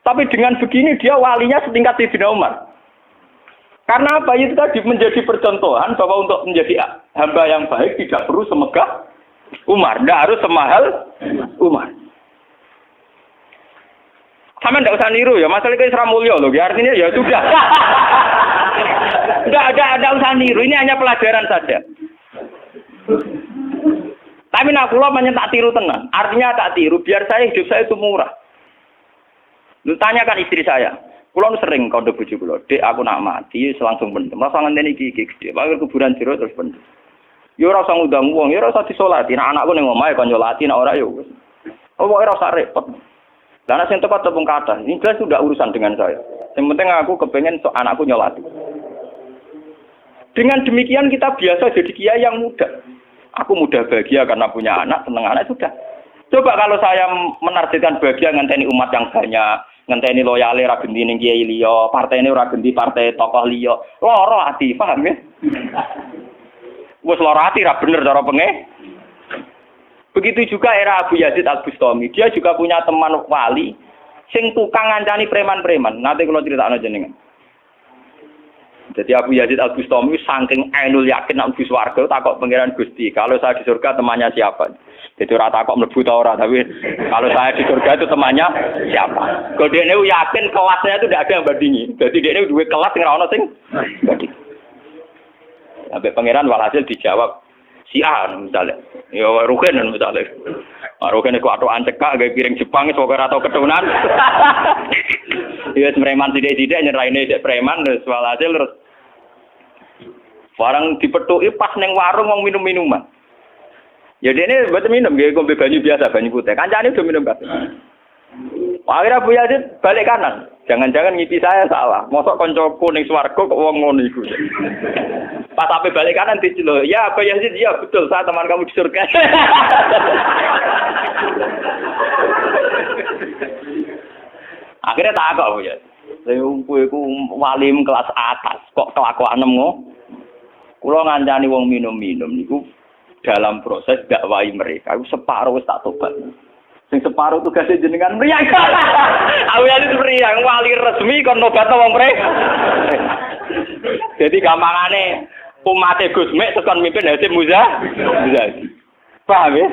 Tapi dengan begini dia walinya setingkat Sayyidina Umar. Karena apa? Itu tadi menjadi percontohan bahwa untuk menjadi hamba yang baik tidak perlu semegah Umar, tidak harus semahal Umar. Sama tidak usah niru ya, masalah itu Isra Mulya loh, artinya ya sudah. Tidak usah niru, ini hanya pelajaran saja. Tapi nak kula banyak tak tiru tenan. Artinya tak tiru, biar saya hidup saya itu murah. Lu tanyakan istri saya. Kula sering kode bojo kula, "Dek, aku nak mati langsung pendem. Rasa ngenteni iki gede. Bakal kuburan jero terus pendem." Ya ora usah ngundang wong, ya ora usah disolati. Nek anakku ning omahe kon nyolati, nek ora ya wis. Pokoke ora usah repot. Lah nek sing teko tepung kathah, ini jelas sudah urusan dengan saya. Yang penting aku kepengen anakku nyolati. Dengan demikian kita biasa jadi kiai yang muda. Aku mudah bahagia karena punya anak, seneng anak sudah. Coba kalau saya menargetkan bahagia ngenteni umat yang banyak, ngenteni loyale ra genti ning kiai liya, partene ora genti partai tokoh liya. Lara ati, paham ya? Wes lara ati ra bener cara penge. Begitu juga era Abu Yazid Al-Bustami. Dia juga punya teman wali sing tukang ngancani preman-preman. Nanti kalau critakno jenengan. Jadi Abu Yazid Al-Bustami saking ainul yakin nek mlebu swarga takok pangeran Gusti, kalau saya di surga temannya siapa? Jadi ora takok mlebu ta ora, tapi kalau saya di surga itu temannya siapa? Kalau dia yakin kelasnya itu tidak ada yang bandingi. Jadi dia ini duwe kelas sing ora ono sing banding. Sampai pangeran walhasil dijawab si A misalnya. Ya Rugen misalnya. Rugen iku atokan cekak gawe piring Jepang wis ora tau ketunan. Ya preman sithik-sithik nyeraine sik preman terus walhasil terus barang dipethuki pas ning warung wong minum-minuman. Ya dene mboten minum nggih ngombe banyu biasa, banyu putih. Kancane udah minum kabeh. Akhirnya Abu Yazid balik kanan. Jangan-jangan ngipi saya salah. Mosok koncoku ning swarga kok wong ngono iku. Pas sampai balik kanan diceluk, "Ya Abu Yazid, ya betul, saya teman kamu di surga." Akhirnya tak kok ya. Saya iku walim kelas atas, kok kelakuan ngono. Kula ngancani wong minum-minum niku dalam proses dakwai mereka. Aku separuh wis tak tobat. Sing separuh tugasnya jenengan mriyang. Aku ya itu mriyang wali resmi kon nobatno wong mrek. Jadi gampangane umate Gus Mek terus kon mimpin Hasim Muzadi. Paham ya?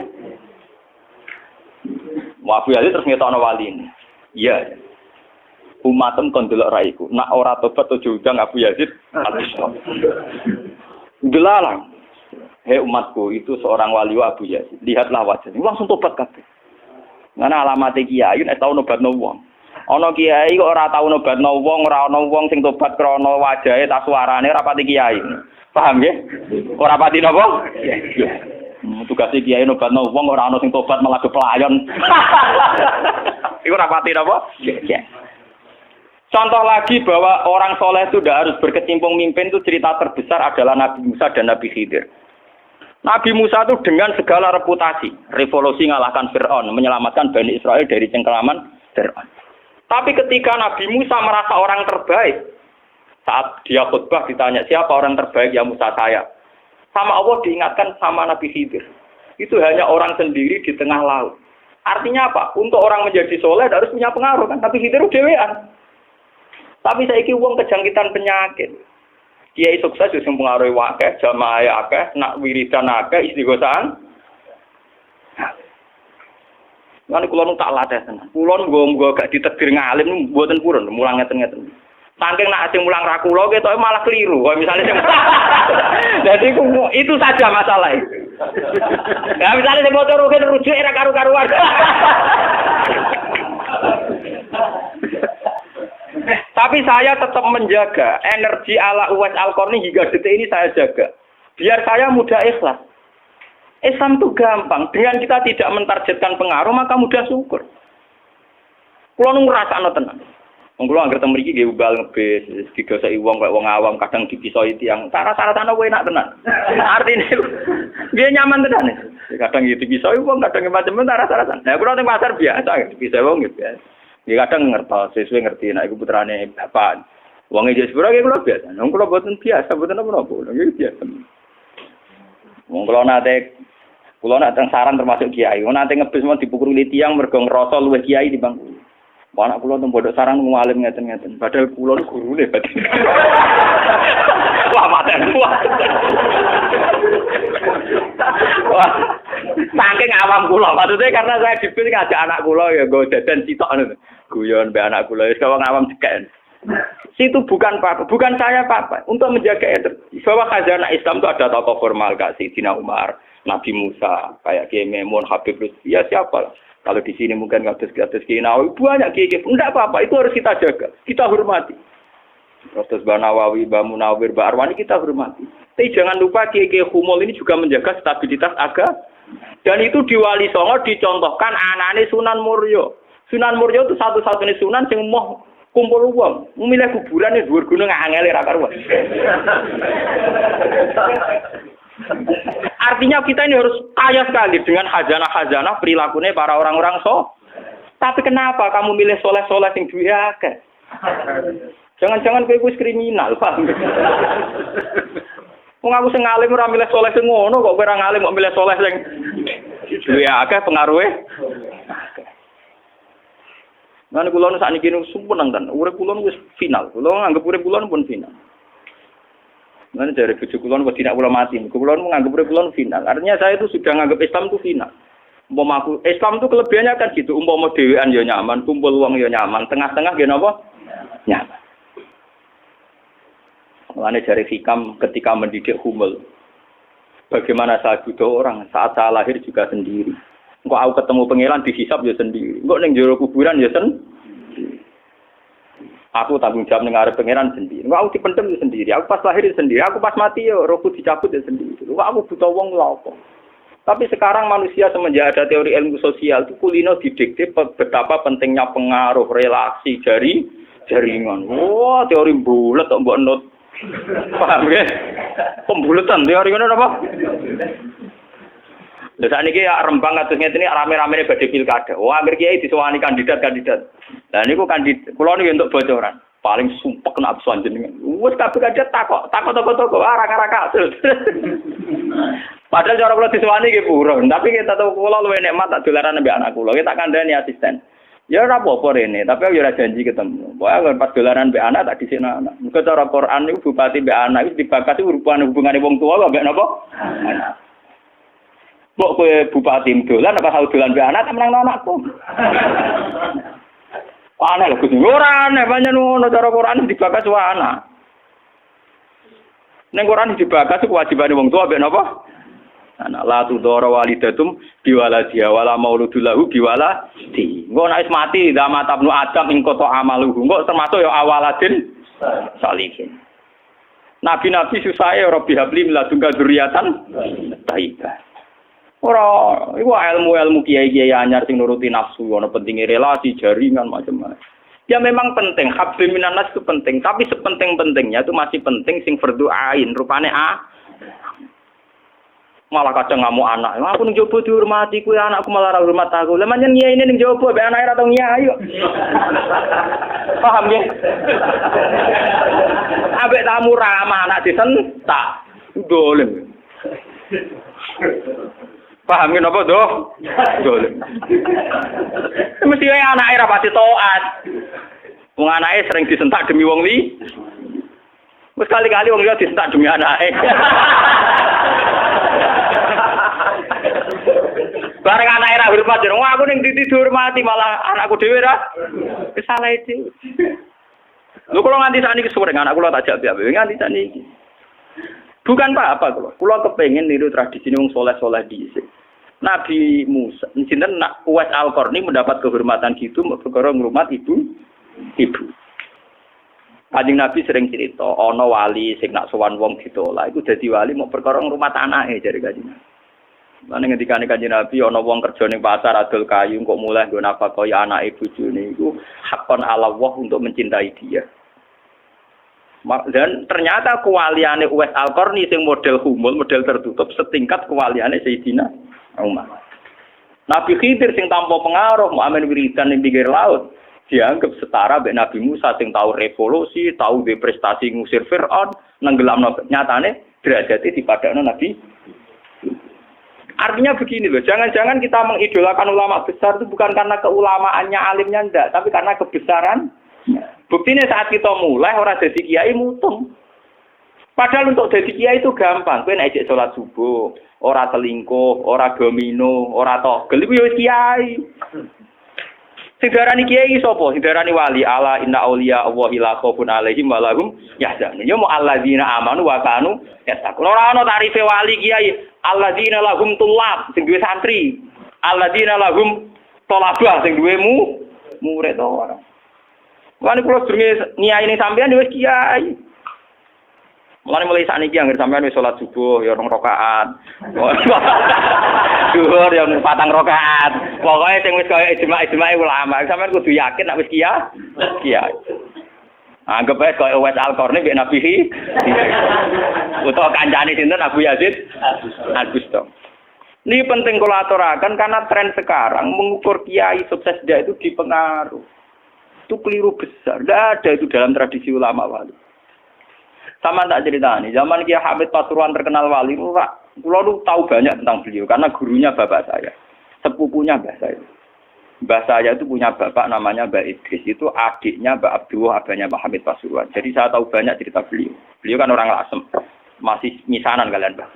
Abu Yazid terus ngetokno wali ini. Iya. Umatem kon delok ra iku. Nak ora tobat aja undang Abu Yazid al-Bustami. Delalang. Hei umatku, itu seorang wali Abu Yazid. Lihatlah wajahnya. Langsung tobat kabeh. Ngene alamate kiai nek tau nobatno wong. Ana kiai kok ora tau nobatno wong, ora ana wong sing tobat krana wajahe ta suarane ora pati kiai. Paham nggih? Ora pati napa? Iya. Tugase kiai nobatno wong ora ana sing tobat malah pelayon. Iku ora pati napa? Iya. Contoh lagi bahwa orang soleh itu tidak harus berkecimpung mimpin, itu cerita terbesar adalah Nabi Musa dan Nabi Khidir. Nabi Musa itu dengan segala reputasi, revolusi ngalahkan Fir'aun, menyelamatkan Bani Israel dari cengkeraman Fir'aun. Tapi ketika Nabi Musa merasa orang terbaik, saat dia khutbah ditanya, siapa orang terbaik? Ya Musa saya. Sama Allah diingatkan sama Nabi Khidir. Itu hanya orang sendiri di tengah laut. Artinya apa? Untuk orang menjadi soleh harus punya pengaruh kan? Nabi Khidir dewean. Tapi saiki wong kejangkitan penyakit. Kiai sukses sing pengaruhi akeh, jamaah akeh, nak wiridan akeh, istighosaan. Lan kula nu tak latih tenan. Kula nggo gak ditedir ngalim mboten purun, mulang ngeten-ngeten. Saking nak sing mulang ra kula ketoke malah keliru. Kaya misale sing Jadi itu saja masalah. Ya misale sing motor rujuk era karu-karuan. Tapi saya tetap menjaga energi ala Uwais Al-Qarni hingga detik ini saya jaga. Biar saya mudah ikhlas. Islam itu gampang. Dengan kita tidak mentargetkan pengaruh, maka mudah syukur. Kulo nu ngrasakno tenan. Wong kulo anggere teng mriki nggih ubal ngebis, didoseki wong kaya wong awam kadang dipisoi tiyang. Cara-carane kowe enak tenan. Artine nggih nyaman tenan. Kadang dipisoi wong, kadang macam-macam cara-carane. Nah, kulo teng pasar biasa dipisoi wong nggih biasa. Ya kadang ngertos, sesuai ngerti, nah itu putrane bapak. Wong iki sepuro iki kula biasa. Wong kula boten biasa, boten apa-apa. Nggih biasa. Wong kula nate teng saran termasuk kiai. Wong nate ngebis mau dipukuli tiyang mergo ngrasa luwih kiai timbang. Anak kula teng pondok sarang ngalim ngeten-ngeten. Padahal kula niku gurune batin. Wah, maten. Wah. Saking awam kula, maksudnya karena saya dipil ngajak anak kula ya nggo dadan sitok ngono. Guyon mbek anak kula wis wong awam dikek. Situ bukan apa-apa, bukan saya apa-apa. Untuk menjaga bahwa khazanah Islam itu ada tokoh formal kayak Sayyidina Umar, Nabi Musa, kayak Kiai Memun, Habib Lutfi, ya siapa? Kalau di sini mungkin kados-kados Kiai Nawawi, banyak Kiai. Enggak apa-apa, itu harus kita jaga, kita hormati. Terus Mbak Nawawi, Mbak Munawir, Mbak Arwani kita hormati. Tapi jangan lupa Kiai Humul ini juga menjaga stabilitas agama. Dan itu di Wali Songo dicontohkan anane Sunan Muryo. Sunan Muryo itu satu-satunya sunan yang mau kumpul uang, memilih kuburan di dhuwur gunung angel ra karuan. Artinya kita ini harus kaya sekali dengan khazanah-khazanah perilakunya para orang-orang Tapi kenapa kamu milih soleh-soleh yang duwe akeh? Jangan-jangan kowe wis kriminal, Pak. Wong aku sing ngalim ora milih soleh sing ngono kok kowe ora ngalim kok milih soleh sing duwe akeh pengaruhe. Lan kula nu sakniki nu sumpun nang urip kula wis final. Kula nganggep urip kula pun final. Lan jare bojo kula wedi nek kula mati. Kula nu nganggep urip kula final. Artinya saya itu sudah nganggep Islam itu final. Umpama aku Islam itu kelebihannya kan gitu. Umpama dhewean ya nyaman, kumpul wong ya nyaman, tengah-tengah ya napa? Nyaman. Mulane jare Hikam ketika mendidik Humul. Bagaimana saya butuh orang saat saya lahir juga sendiri. Engko aku ketemu pangeran dihisab ya sendiri. Engko ning jero kuburan ya sendiri. Aku tanggung jawab ning arep pangeran sendiri. Engko aku dipendem ya sendiri. Aku pas lahir ya sendiri. Aku pas mati ya rohku dicabut ya sendiri. Engko aku butuh wong lha apa? Tapi sekarang manusia semenjak ada teori ilmu sosial itu kulino didikte betapa pentingnya pengaruh relasi jaringan. Wah, teori bulat kok mbok not. Paham ya? Pembulatan teori ngono apa? Lha sakniki ya Rembang kados ngene rame-ramene badhe pilkada. Wah, akhir kiai disowani kandidat-kandidat. Lah niku kandidat kula niku entuk bocoran. Paling sumpek kena absuan jenengan. Wes kabeh kandidat takok toko-toko araka-araka. Padahal cara kula disowani nggih purun, tapi kita tahu kula luwih nikmat tak dolaran ambek anak kula. Kita kandhani asisten. Ya ora apa-apa rene, tapi aku ora janji ketemu. Pokoke pas dolaran mbek anak tak dhisikno anak. Muga cara Quran niku bupati mbek anak wis dibakas hubungane wong tuwa mbek napa? Anak. Kok kowe bupati dolan apa tau dolan mbek anak menang anakku. Aneh lho Gus. Ora aneh pancen ngono cara Quran dibakas wae anak. Ning Quran dibakas kewajibane wong tuwa mbek napa? Anak la tudara walidatum biwaladiha wala mauludul lahu biwaladi. Engko nek wis mati zaman tabnu adam ing kota amaluhu. Engko termasuk ya awaladin salihin. Nabi-nabi susahe Rabbi habli min ladunka dzurriatan thayyibah. Ora, iku ilmu-ilmu kiai-kiai anyar sing nuruti nafsu, ana pentingnya relasi, jaringan macam-macam. Ya memang penting, hablum minanas itu penting, tapi sepenting-pentingnya itu masih penting sing fardhu ain, rupane malah kadang ngamuk anak. Aku ning jowo dihormati kuwi anakku malah ora hormat aku. Lah manjen nyai ini ning jowo mbek anake ora tau nyai yo. Paham ya? Ambek tamu ramah anak disentak. Dolen. Paham ya napa doh? Dolen. Mesti wae anake ra pati taat. Wong anake sering disentak demi wong li. Wis kali-kali wong liya disentak demi anake. Bareng anake ra hormat jeneng aku ning titi dihormati malah anakku dhewe ra salah iki. Lho kula nganti sakniki sore anak kula tak jak piye nganti sakniki. Bukan apa-apa kula. Kula kepengin niru tradisi wong saleh-saleh dhisik. Nabi Musa, sinten Uwais Al-Qarni mendapat kehormatan gitu perkara ngrumat ibu. Kanjeng Nabi sering cerita, ana wali sing nak sowan wong ditolak iku dadi wali mau perkara ngrumat anake jare Kanjeng Nabi. Lan ngendikane Kanjeng Nabi ana wong kerja ning pasar adol kayu kok mulai nggo nafkahi anake bojone iku hakon ala Allah untuk mencintai dia. Dan ternyata kewaliane Uwais Al-Qarni sing model humul, model tertutup setingkat kewaliane Sayyidina Umar. Nabi Khidir sing tanpa pengaruh muamen wiridan ning pinggir laut dianggap setara mbek Nabi Musa sing tahu revolusi, tahu de prestasi ngusir Firaun, nenggelamno nyatane derajate dipadakno Nabi. Artinya begini loh, jangan-jangan kita mengidolakan ulama besar itu bukan karena keulamaannya alimnya ndak, tapi karena kebesaran. Buktinya saat kita mulai orang jadi kiai mutung. Padahal untuk jadi kiai itu gampang. Kowe nek salat subuh, ora selingkuh, ora domino, ora togel iku ya kiai. Sing darani kiai sapa? Sing darani wali ala inna auliya Allahi la khaufun alaihim wa lahum yahzanun. Ya mu alladzina amanu wa kanu yattaqun. Ora ana tarife wali kiai. Alladzina lahum tulab sing duwe santri. Alladzina lahum thalabah sing duwe murid ora. Lan kula durunge nyai ning sampean wis kiai. Mulai sakniki anggere sampean wis salat subuh ya 2 rakaat. Zuhur ya 4 rakaat. Pokoke sing wis kaya ijma' ulama, sampean kudu yakin nek wis kiai. Anggap ae kaya Uwais Al-Qarni mbek Nabi utawa kancane sinten Abu Yazid Al-Bustami. Ini penting kula aturaken karena tren sekarang mengukur kiai sukses dia itu dipengaruh. Itu keliru besar. Tidak ada itu dalam tradisi ulama wali. Sama tak cerita nih, zaman Kiai Hamid Pasuruan terkenal wali, kula tahu banyak tentang beliau karena gurunya bapak saya, sepupunya mbah saya. Mbah saya itu punya bapak namanya Mbak Idris, itu adiknya Mbak Abdullah, abahnya Mbak Hamid Pasuruan. Jadi saya tahu banyak cerita beliau. Beliau kan orang Lasem, masih misanan kalian Mbah.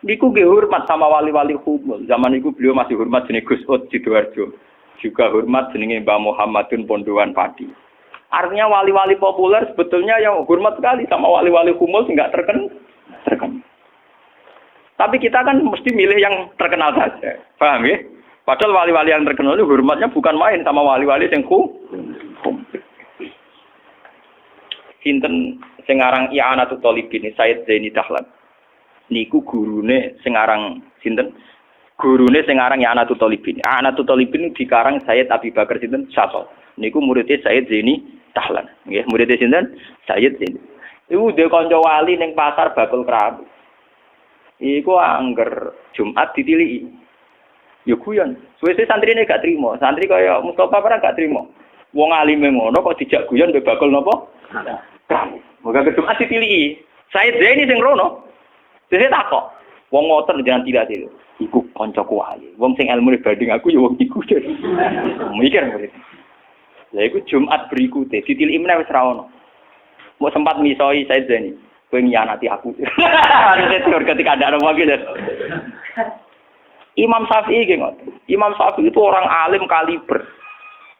Niku nggih hormat sama wali-wali humul. Zaman itu beliau masih hormat jenenge Gus Ud Sidoarjo. Juga hormat jenenge Mbah Muhammadun Pondowan Padi. Artinya wali-wali populer sebetulnya yang hormat sekali sama wali-wali humul enggak terkenal. Tapi kita kan mesti milih yang terkenal saja. Paham ya? Padahal wali-wali yang terkenal itu hormatnya bukan main sama wali-wali yang Sinten sing aran I'anatul Thalibin Said Zaini Dahlan. Niku gurune sing aran sinten Gurune sing aran ya Anatul Talibin. Anatul Talibin dikarang Sayyid Abi Bakar sinten Syatol. Niku muridé Sayyid Zaini Dahlan. Nggih, muridé sinten? Sayyid Zaini. Iku dhe kanca wali ning pasar bakul kerabu. Iku angger Jumat ditiliki. Ya guyon. Suwe-suwe santrine gak trimo. Santri kaya Mustofa ora gak trimo. Wong alime ngono kok dijak guyon mbek bakul napa? Kerabu. Moga Jumat ditiliki. Sayyid Zaini sing rono. Dene takok. Wong ngoten jangan tidak itu. Iku kancaku wae. Wong sing ilmune banding aku ya wong iku. Mikir murid. Lah iku Jumat berikutnya ditiliki meneh wis ra ono. Mau sempat misoi Said Zaini, kowe nyianati aku. Harusnya teor ketika ada orang gitu. Imam Syafi'i gitu. Imam Syafi'i itu orang alim kaliber.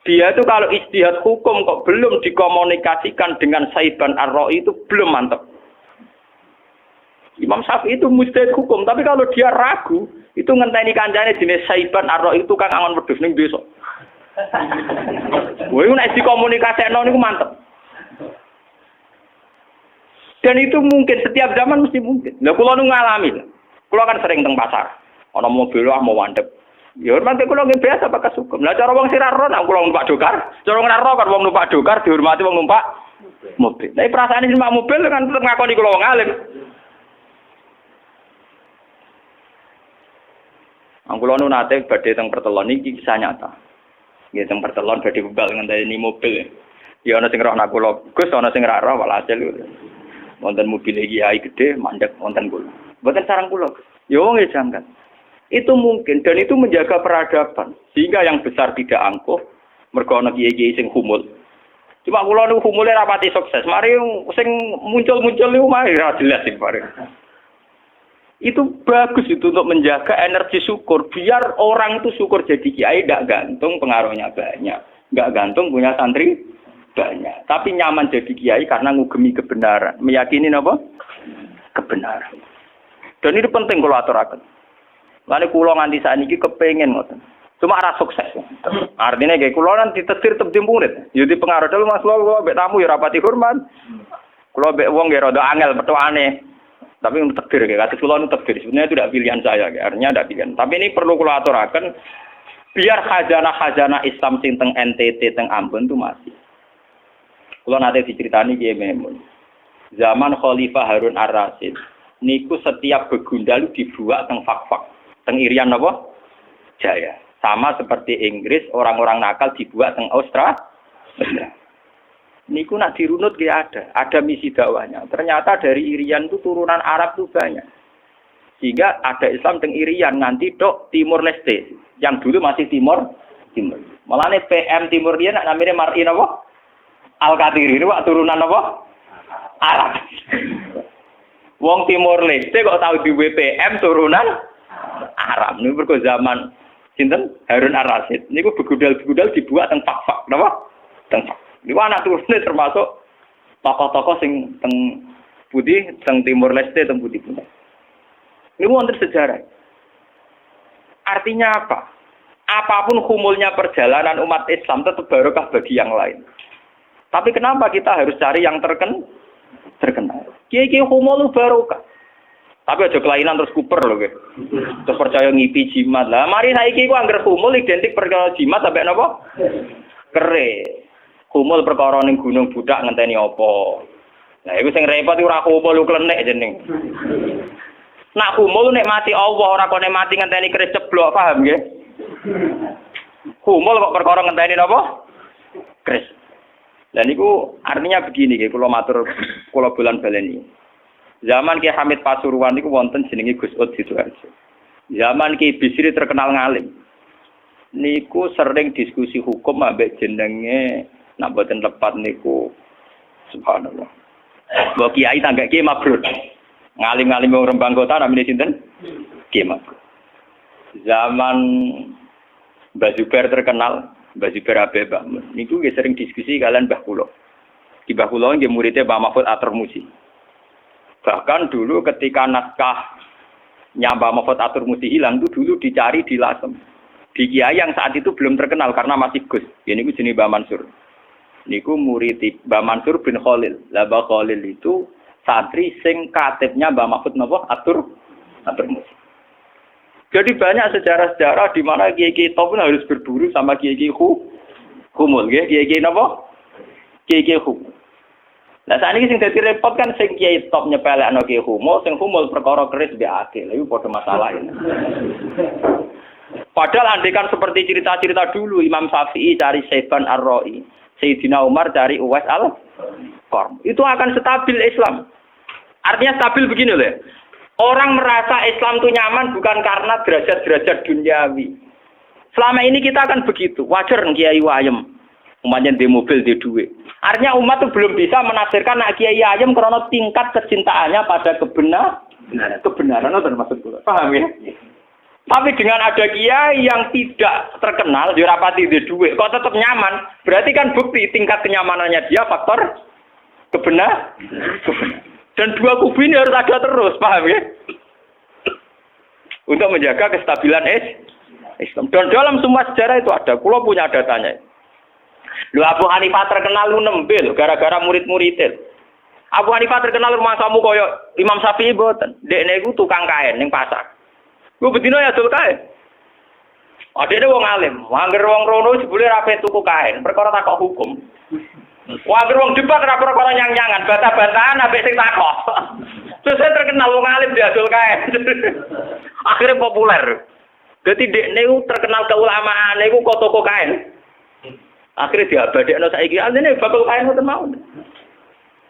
Dia itu kalau ijtihad hukum kok belum dikomunikasikan dengan Saiban Ar-Ra'i itu belum mantap. Imam Syafi'i itu mujtahid hukum, tapi kalau dia ragu, itu ngenteni kancane jenis Saiban Ar-Ra'i itu kang angon wedhus ning desa. Woi nek dikomunikasekno niku mantep. Dan itu mungkin setiap zaman mesti mungkin. Lah kula nu ngalami. Kula kan sering teng pasar. Ana mobil mau mandeg. Ya hormati kula nggih biasa pakai sukum. Lah cara wong sira ro nek kula numpak dokar, cara ora ro kan wong numpak dokar dihormati wong numpak mobil. Lah perasaane numpak mobil kan tetep ngakoni kula wong alim. Angkula nu nate badhe teng pertelon iki kisah nyata. Nggih teng pertelon badhe bebal ngenteni mobil. Ya ana sing roh nak kula, Gus ana sing ra roh walhasil. Wonten mobil kiai gede mandek wonten kula. Mboten sareng kula. Ya wong jangkat. Itu mungkin dan itu menjaga peradaban sehingga yang besar tidak angkuh mergo ana kiai-kiai sing humul. Cuma kula niku humule rapati sukses. Mari sing muncul-muncul niku mari ra jelas sing bareng. Itu bagus itu untuk menjaga energi syukur biar orang itu syukur jadi kiai tidak gantung pengaruhnya banyak, nggak gantung punya santri banyak, tapi nyaman jadi kiai karena ngugemi kebenaran, meyakini apa? Kebenaran. Dan itu penting kalau aturaken. Lalu kula nganti sakniki kepengin ngoten. Cuma ora sukses. Artinya kayak kula kan ditetir tebih murid. Yo dipengaruh dulu Mas kula mbek tamu ya rapati hormat. Kula mbek wong nggih rada angel petokane. Tapi untuk takdir kayak kata kula nu takdir. Sebenarnya itu tidak pilihan saya, artinya tidak pilihan. Tapi ini perlu kula aturaken biar khazanah-khazanah Islam sing teng NTT teng Ambon itu masih. Kula nate diceritani Kiai Maimun. Zaman Khalifah Harun Ar-Rasyid, niku setiap begundal dibuat teng fak-fak, teng Irian apa? Jaya. Sama seperti Inggris, orang-orang nakal dibuat teng Australia. Niku nak dirunut ada misi dakwahnya. Ternyata dari Irian itu turunan Arab itu banyak. Sehingga ada Islam teng Irian nanti tok Timur Leste, yang dulu masih Timur. Malahnya PM Timur dia nak namanya Mar'in apa? Al-Qatiri itu turunan apa? Arab. Wong Timur Leste kok tahu di WPM turunan Arab. Ini berko zaman sinten Harun Ar-Rasyid. Niku begudal-begudal dibuat teng fak-fak, napa? Teng fak. Niku anak turune termasuk tokoh-tokoh sing teng putih, teng Timur Leste, teng putih. Niku wonten sejarah. Artinya apa? Apapun humulnya perjalanan umat Islam tetap barokah bagi yang lain. Tapi kenapa kita harus cari yang terkenal? Kiai-kiai humul barokah. Tapi aja kelainan terus kuper loh, gitu. Terus percaya ngipi jimat lah. Mari saiki ku angger humul identik perkara jimat sampai napa? Kere. Humul perkara ning gunung budak ngenteni apa? Nah, iku sing repot ora humul klenek jeneng. Nak humul nek mati Allah ora kok nek mati ngenteni keris ceblok, paham nggih? Humul kok perkara ngenteni napa? Keris. Dan itu artinya begini, kalau matur, kalau bulan baleni. Zaman Ki Hamid Pasuruan itu wonten jenenge Gus Ud Sidoarjo. Zaman Ki Bisri terkenal ngalim. Niku sering diskusi hukum ambek jenenge nak boten lepat niku subhanallah. Mbok kiai tangga Ki Mabrur. Ngalim-ngalim wong Rembang Kota namine sinten? Ki Mabrur. Zaman Mbah Zubair terkenal Mbah Zubair Abe Mbah Mun. Niku nggih sering diskusi kalian Mbah Kula. Di Mbah Kula nggih muridé Mbah Mahfud Atur-Musi. Bahkan dulu ketika naskah Mbah Mahfud Atur-Musi hilang itu dulu dicari di Lasem. Di kiai yang saat itu belum terkenal karena masih Gus. Ya niku jenenge Mbah Mansur. Niku murid Mbah Mansur bin Khalil. Lah Mbah Khalil itu santri sing katibnya Mbah Mahfud napa Atur-Musi. Jadi banyak sejarah-sejarah di mana kiai-kiai top harus berburu sama kiai-kiai humul, kiai-kiai napa? Kiai-kiai humul. Nah saat ini sing dadi repot kan sing kiai top nyepelekno kiai humul, sing humul perkara keris mbek akil. Lha iku padha masalah ini. Padahal andekan seperti cerita-cerita dulu Imam Syafi'i cari Saiban Ar-Ra'i, Sayyidina Umar cari Uwais Al-Qarn. Itu akan stabil Islam. Artinya stabil begini loh. Orang merasa Islam itu nyaman bukan karena derajat-derajat duniawi. Selama ini kita akan begitu. Wajar kiai wayem. Umatnya di mobil, di duit. Artinya umat itu belum bisa menafsirkan nak kiai ayem karena tingkat kecintaannya pada kebenaran itu maksud gue. Paham ya? Tapi dengan ada kiai yang tidak terkenal, dirapati di duit, kok tetap nyaman, berarti kan bukti tingkat kenyamanannya dia faktor kebenaran. Dan dua kubu ini harus ada terus, paham ya? Untuk menjaga kestabilan Islam. Dan dalam semua sejarah itu ada, kalau punya datanya. Lu Abu Hanifah terkenal lu nembil gara-gara murid-muridnya. Abu Hanifah terkenal rumah kamu koyo Imam Syafi'i boten. Dekne iku tukang kain ning pasar. Ku bedino ya dol kain. Adene wong alim, angger wong rono jebule ra pe tuku kain, perkara takok hukum. Angger wong debat ra perkara nyang-nyangan, bantah-bantahan ambek sing takok. Terus saya terkenal wong alim diadol kain. Akhirnya populer. Dadi dekne iku terkenal keulamaan iku kok toko kain. Akhirnya diabadekno saiki alene bakal kain ngoten mau.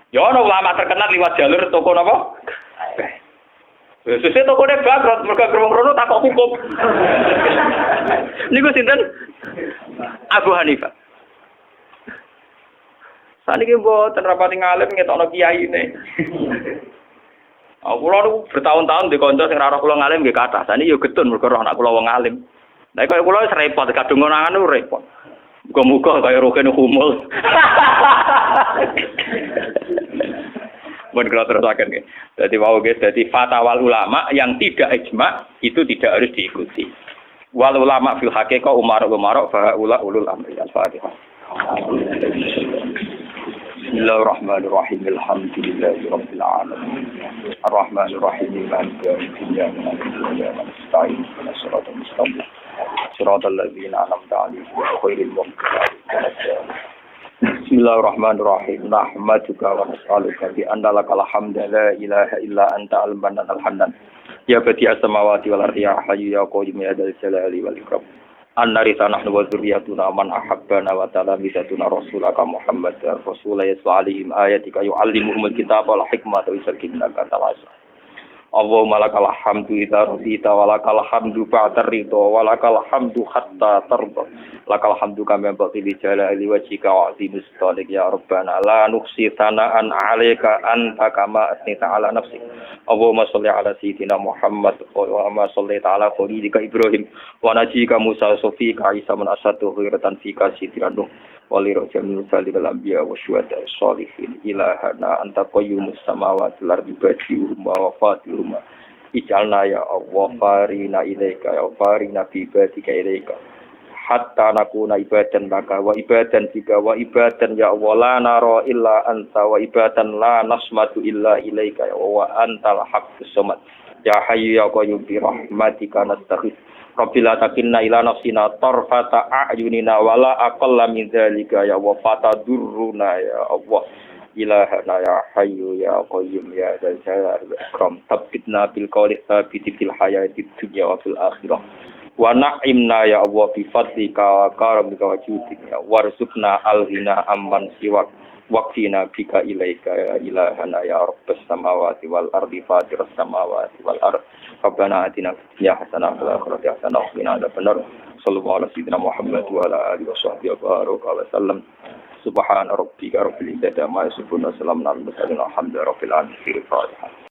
Ya ana ulama terkenal liwat jalur toko napa? Sesuk tokone bangkrut mergo wong rono takok hukum. Niku sinten? Abu Hanifah. Saniki mboten rapati ngalim ngetokno kiyaine. Kula niku bertahun-tahun di kanca sing ora kula ngalim nggih kathah. Saniki yo getun mergo roh anak kula wong alim. Lah kaya kula wis repot kadung ngonangan niku repot. Muga-muga kaya rogen humul. Mun kula terusaken nggih. Dadi wau nggih dadi fatwa ulama yang tidak ijma itu tidak harus diikuti. Wal ulama fil haqiqah umara fa ulul amri al-Fatihah. Bismillahirrahmanirrahim. Alhamdulillahirabbil alamin. Arrahmanir rahim. Maliki yaumiddin. Iyyaka nasta'in. Ihdinas siratal mustaqim. Siratal ladzina an'amta 'alaihim ghairil maghdubi 'alaihim. Bismillahirrahmanirrahim. Nahmaduka wa nas'aluka bi anna lakal hamdu la ilaha illa anta al-mannan al-hannan. Ya badi'as samawati wal ardi ya hayyu ya qayyum ya dzal jalali wal ikram. Annarisa nahnu wa dzurriyyatuna man ahabbana wa talamisatuna rasulaka Muhammad rasulullah sallallahu ayatika yu'allimuhumul kitaba wal hikmata wa yuzakkihim tawassa. Allahumma lakal hamdu idza radita wa lakal hamdu ba'da ridha wa lakal hamdu hatta tarda. Lakal hamdu kama yanbaghi li jalali wajhika wa 'azimi sultanik ya rabbana la nuhsi thana'an 'alaika anta kama asnita 'ala nafsik. Allahumma shalli 'ala sayyidina Muhammad wa ma shalli 'ala khalilika Ibrahim wa najika Musa sofika Isa man asatu khiratan fika sidranu wa li rajamil salil anbiya wa syuhada sholihin ilahana anta qayyumus samawati wal ardi badi'uhum wa fatihum ij'alna ya Allah farina ilaika ya farina bi ibadika ilaika hatta nakuna ibadan laka wa ibadan bika wa ibadan ya Allah la nara illa anta wa ibadan la nasmatu illa ilaika ya wa antal haqqus samad ya hayyu ya qayyum bi rahmatika nastaghith Rabbila takinna ila nafsina tarfata a'yunina wala aqalla min dzalika ya wa fatadurruna ya Allah ilahana ya hayyu ya qayyum ya dzal jalali wal ikram tabbitna bil qawli thabiti fil hayati dunya wa fil akhirah wa na'imna ya Allah bi fadlika wa karamika wa judika warzuqna al-ghina amman siwak waqtina bika ilaika ya ilahana ya rabbas samawati wal ardi fatiras samawati wal ardi rabbana atina fid dunya hasanah wa fil akhirati hasanah wa qina adzabannar sallallahu alaihi wasallam Muhammad wa ala alihi washabbihi wa sallam subhana rabbika rabbil izzati amma yasifun wa salamun alal mursalin walhamdulillahi rabbil alamin.